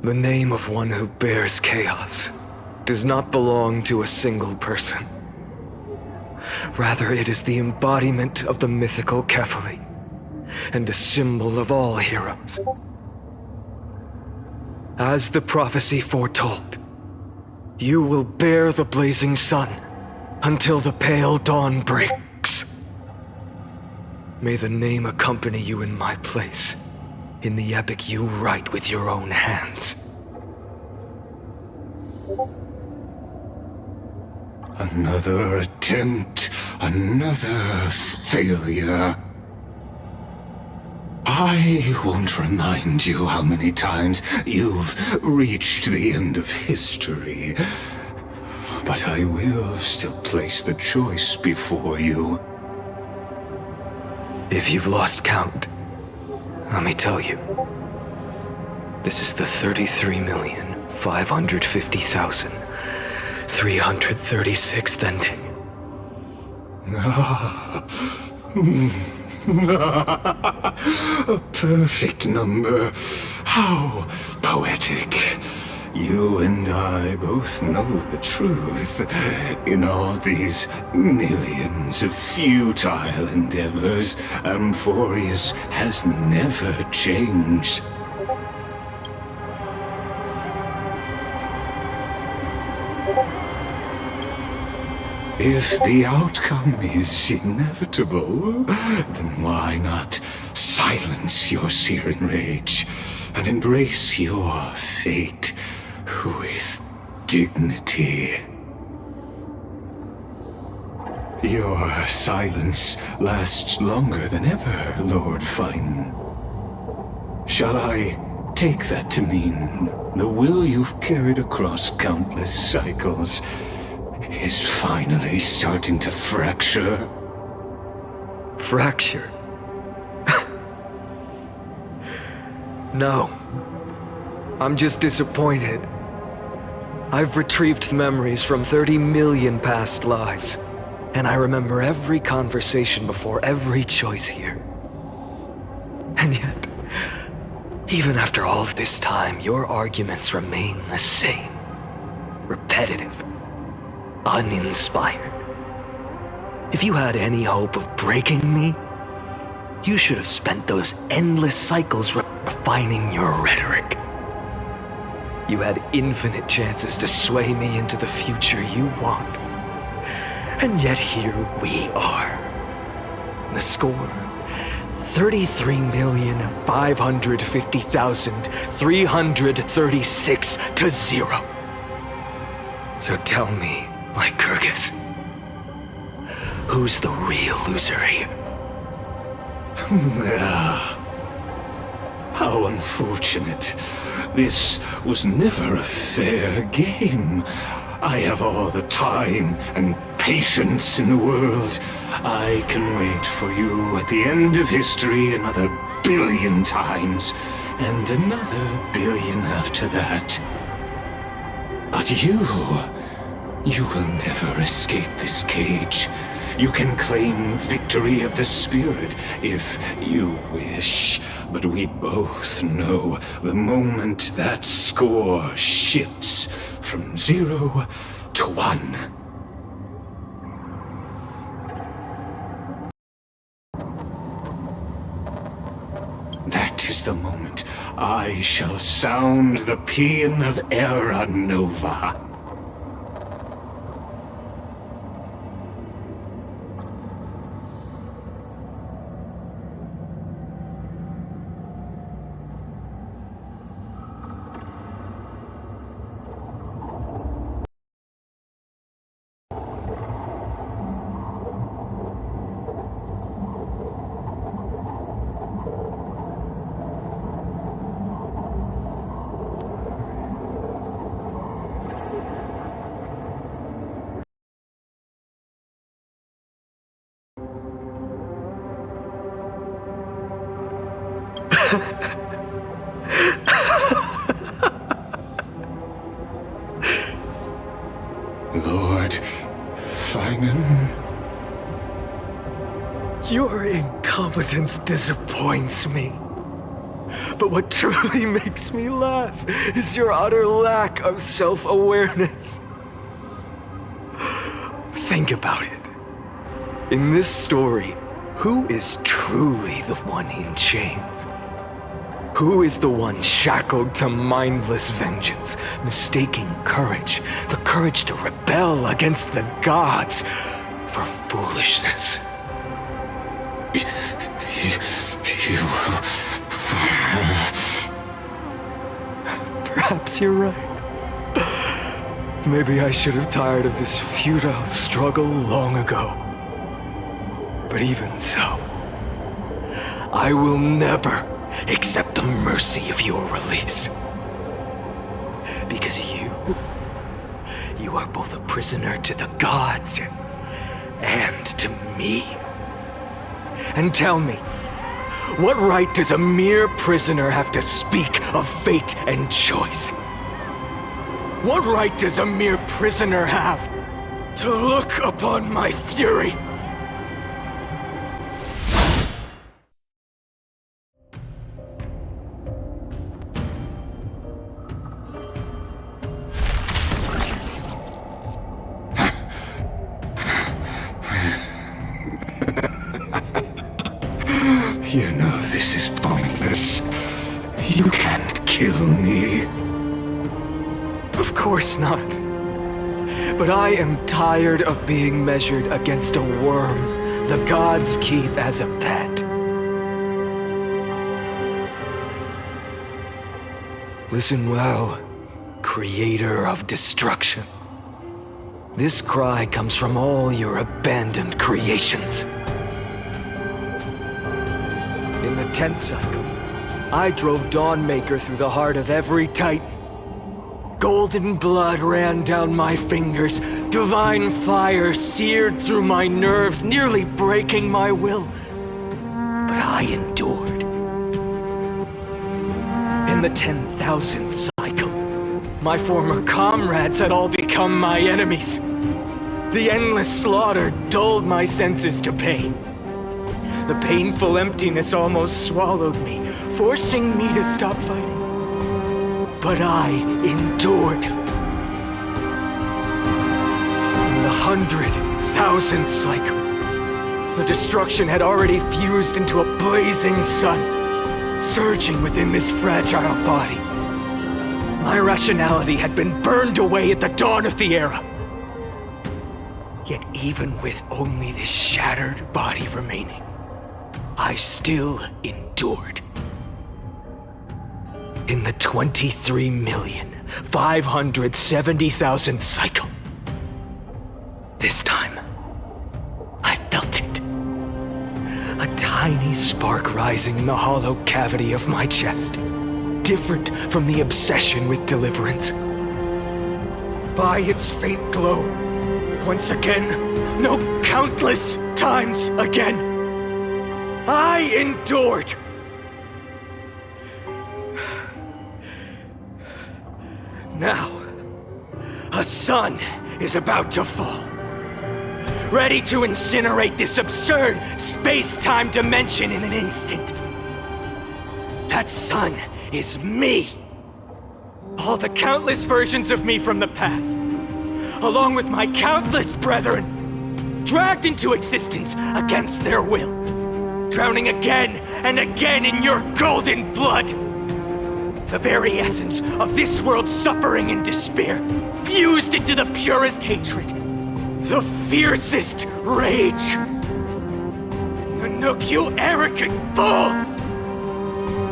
the name of one who bears chaos does not belong to a single person. Rather, it is the embodiment of the mythical Kefali, and a symbol of all heroes. As the prophecy foretold, you will bear the blazing sun until the pale dawn breaks. May the name accompany you in my place, in the epic you write with your own hands. Another attempt, another failure. I won't remind you how many times you've reached the end of history, but I will still place the choice before you. If you've lost count, let me tell you. This is the 33,550,336th ending. A perfect number. How poetic. You and I both know the truth. In all these millions of futile endeavors, Amphoreus has never changed. If the outcome is inevitable, then why not silence your searing rage and embrace your fate with dignity? Your silence lasts longer than ever, Lord Fine. Shall I take that to mean the will you've carried across countless cycles is finally starting to fracture? Fracture? No. I'm just disappointed. I've retrieved memories from 30 million past lives, and I remember every conversation before every choice here. And yet, even after all of this time, your arguments remain the same. Repetitive. Uninspired. If you had any hope of breaking me, you should have spent those endless cycles refining your rhetoric. You had infinite chances to sway me into the future you want. And yet here we are. The score, 33,550,336 to 0. So tell me, Lycurgus, who's the real loser here? How unfortunate. This was never a fair game. I have all the time and patience in the world. I can wait for you at the end of history another billion times, and another billion after that. But you will never escape this cage. You can claim victory of the spirit if you wish, but we both know the moment that score shifts from 0 to 1. That is the moment I shall sound the paean of Era Nova. Lord Finan. Your incompetence disappoints me. But what truly makes me laugh is your utter lack of self-awareness. Think about it. In this story, who is truly the one in chains? Who is the one shackled to mindless vengeance, mistaking courage, the courage to rebel against the gods, for foolishness? Perhaps you're right. Maybe I should have tired of this futile struggle long ago. But even so, I will never accept the mercy of your release. Because you are both a prisoner to the gods and to me. And tell me, what right does a mere prisoner have to speak of fate and choice? What right does a mere prisoner have to look upon my fury? You know this is pointless. You can't kill me. Of course not. But I am tired of being measured against a worm the gods keep as a pet. Listen well, creator of destruction. This cry comes from all your abandoned creations. In the 10th cycle, I drove Dawnmaker through the heart of every Titan. Golden blood ran down my fingers, divine fire seared through my nerves, nearly breaking my will. But I endured. In the 10,000th cycle, my former comrades had all become my enemies. The endless slaughter dulled my senses to pain. The painful emptiness almost swallowed me, forcing me to stop fighting. But I endured. In the 100,000th cycle, the destruction had already fused into a blazing sun, surging within this fragile body. My rationality had been burned away at the dawn of the era. Yet even with only this shattered body remaining, I still endured. In the 23,570,000th cycle, this time, I felt it. A tiny spark rising in the hollow cavity of my chest, different from the obsession with deliverance. By its faint glow, once again, no, countless times again, I endured. Now, a sun is about to fall, ready to incinerate this absurd space-time dimension in an instant. That sun is me. All the countless versions of me from the past, along with my countless brethren, dragged into existence against their will, drowning again and again in your golden blood. The very essence of this world's suffering and despair, fused into the purest hatred, the fiercest rage. Nanook, you arrogant fool!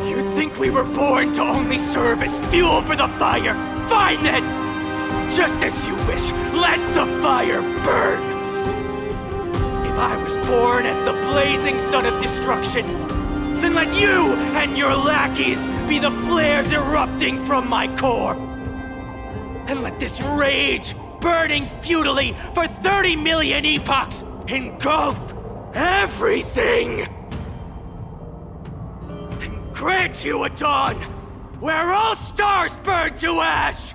You think we were born to only serve as fuel for the fire? Fine then! Just as you wish, let the fire burn! If I was born as the blazing sun of destruction, then let you and your lackeys be the flares erupting from my core. And let this rage, burning futilely for 30 million epochs, engulf everything. grant you a dawn where all stars burn to ash!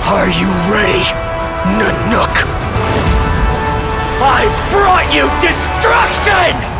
Are you ready, Nanook? I've brought you destruction!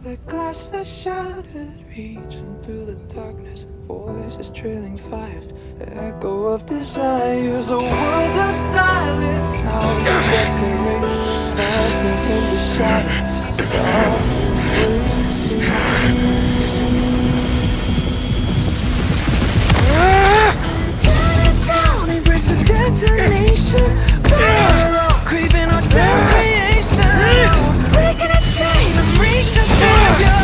The glass that shattered, reaching through the darkness, voices trailing fires, the echo of desires, a world of silence, sounds of desperation, phantoms in the shadow, soft tear it down, embrace the detonation, burn all, craving our damn creation, breaking a chain, I'm reaching for you.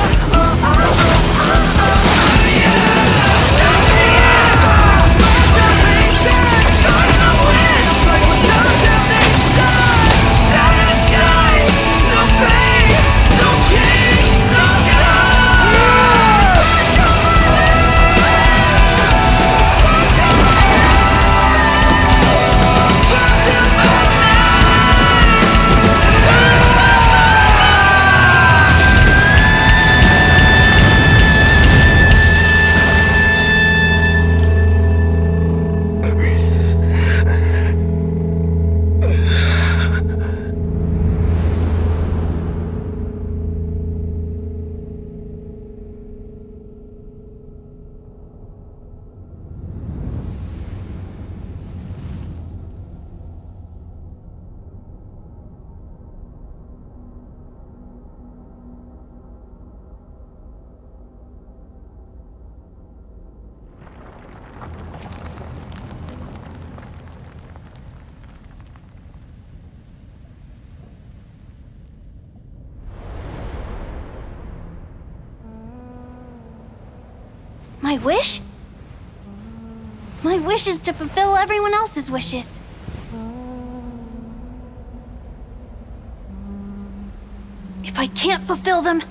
My wish? My wish is to fulfill everyone else's wishes. If I can't fulfill them,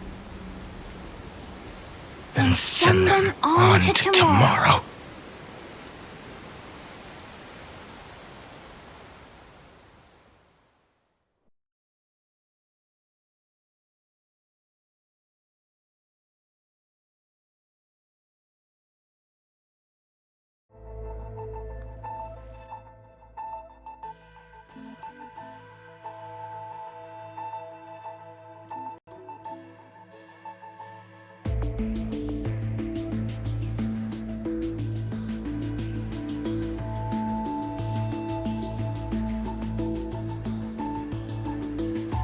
then send them on to tomorrow.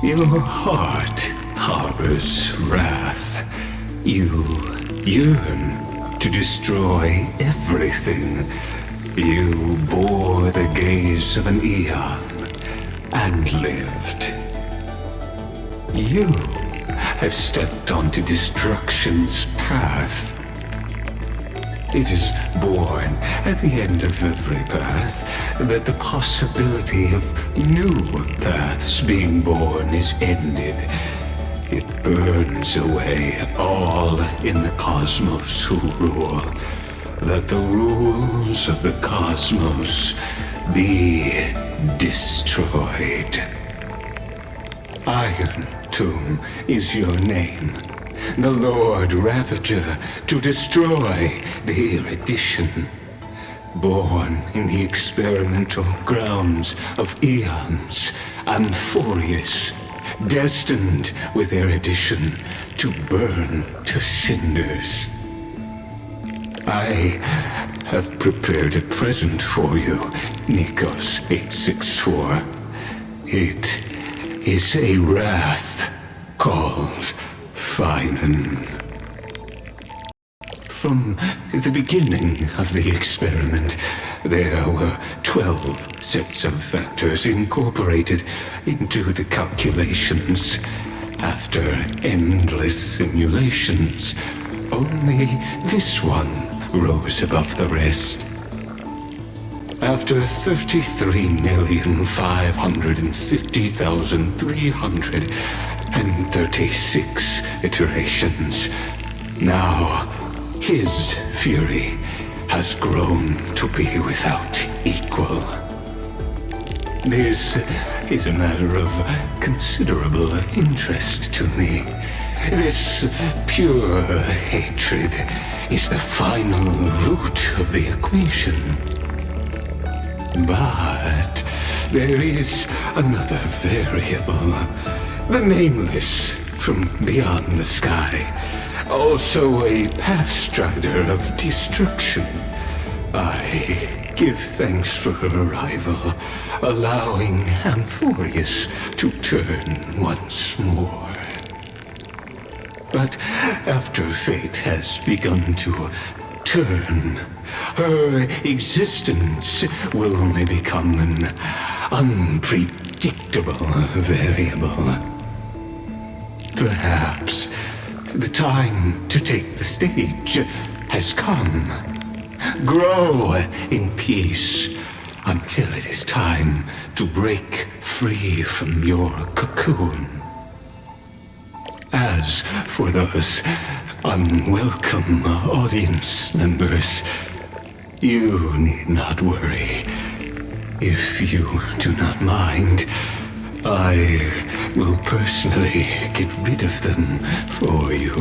Your heart harbors wrath. You yearn to destroy everything. You bore the gaze of an eon and lived. You have stepped onto destruction's path. It is born at the end of every path that the possibility of new paths being born is ended. It burns away all in the cosmos who rule, that the rules of the cosmos be destroyed. Iron Tomb is your name. The Lord Ravager to destroy the erudition. Born in the experimental grounds of eons, amphoreus, destined with erudition to burn to cinders. I have prepared a present for you, Nikos 864. It is a wrath called Finan. From the beginning of the experiment, there were 12 sets of factors incorporated into the calculations. After endless simulations, only this one rose above the rest. After 33,550,336 iterations, now his fury has grown to be without equal. This is a matter of considerable interest to me. This pure hatred is the final root of the equation. But there is another variable, the nameless from beyond the sky. Also a pathstrider of destruction. I give thanks for her arrival, allowing amphoreus to turn once more. But after fate has begun to turn, her existence will only become an unpredictable variable. Perhaps the time to take the stage has come. Grow in peace until it is time to break free from your cocoon. As for those unwelcome audience members, you need not worry. If you do not mind, I will personally get rid of them for you.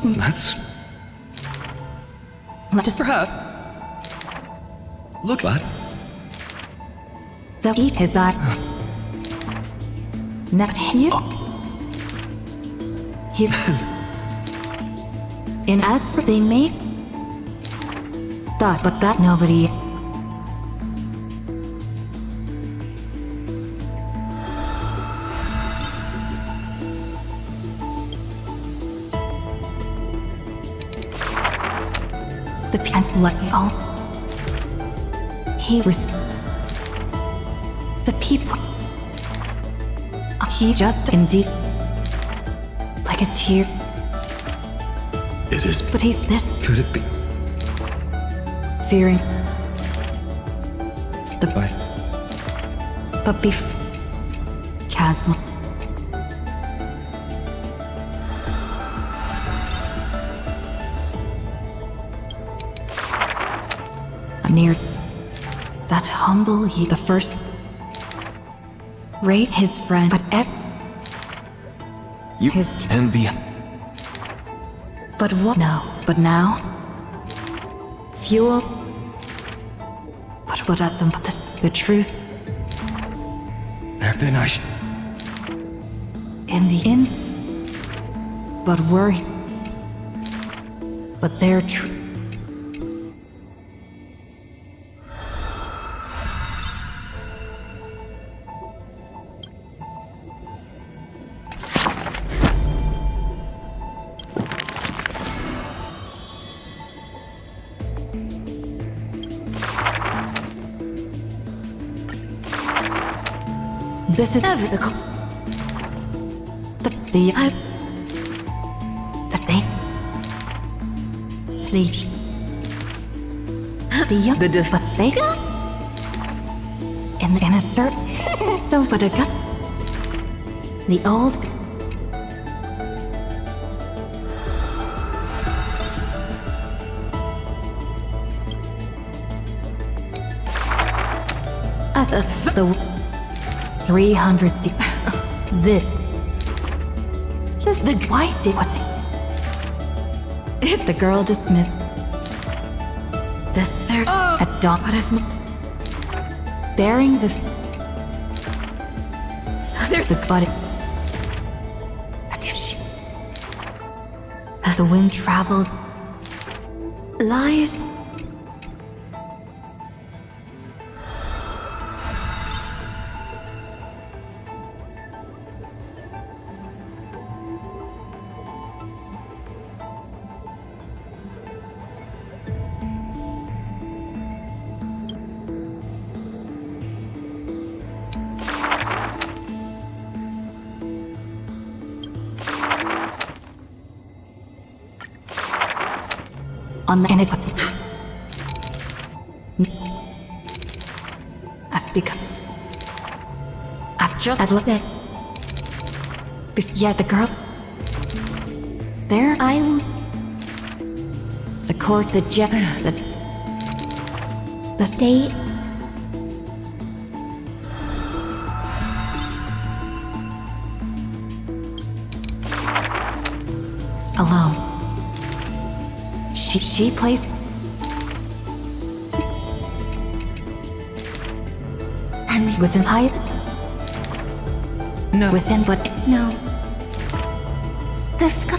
That's... Just perhaps... Look, lad. the eat his eye. Not you. He in as for they made thought, but that nobody. The pants like all. He was the people. He just indeed like a tear. It is. But he's this Could it be? fearing the Why? but beef chasm. Near that humble he the first rate his friend, but You his can be. but what no, but now fuel but at them, but this the truth There been I in the end, but worry, but they're true. This is ever the I that the young the but they in a certain so but a gun the old at the 300 this the white did was if the girl dismissed the third at dawn out of bearing the there's the body as the wind travels lies. On the inequity. As because I've just looked at. Yeah, the girl. There, the court, the jet, the state. Alone. She plays. And within height? No. Within, but no. The sky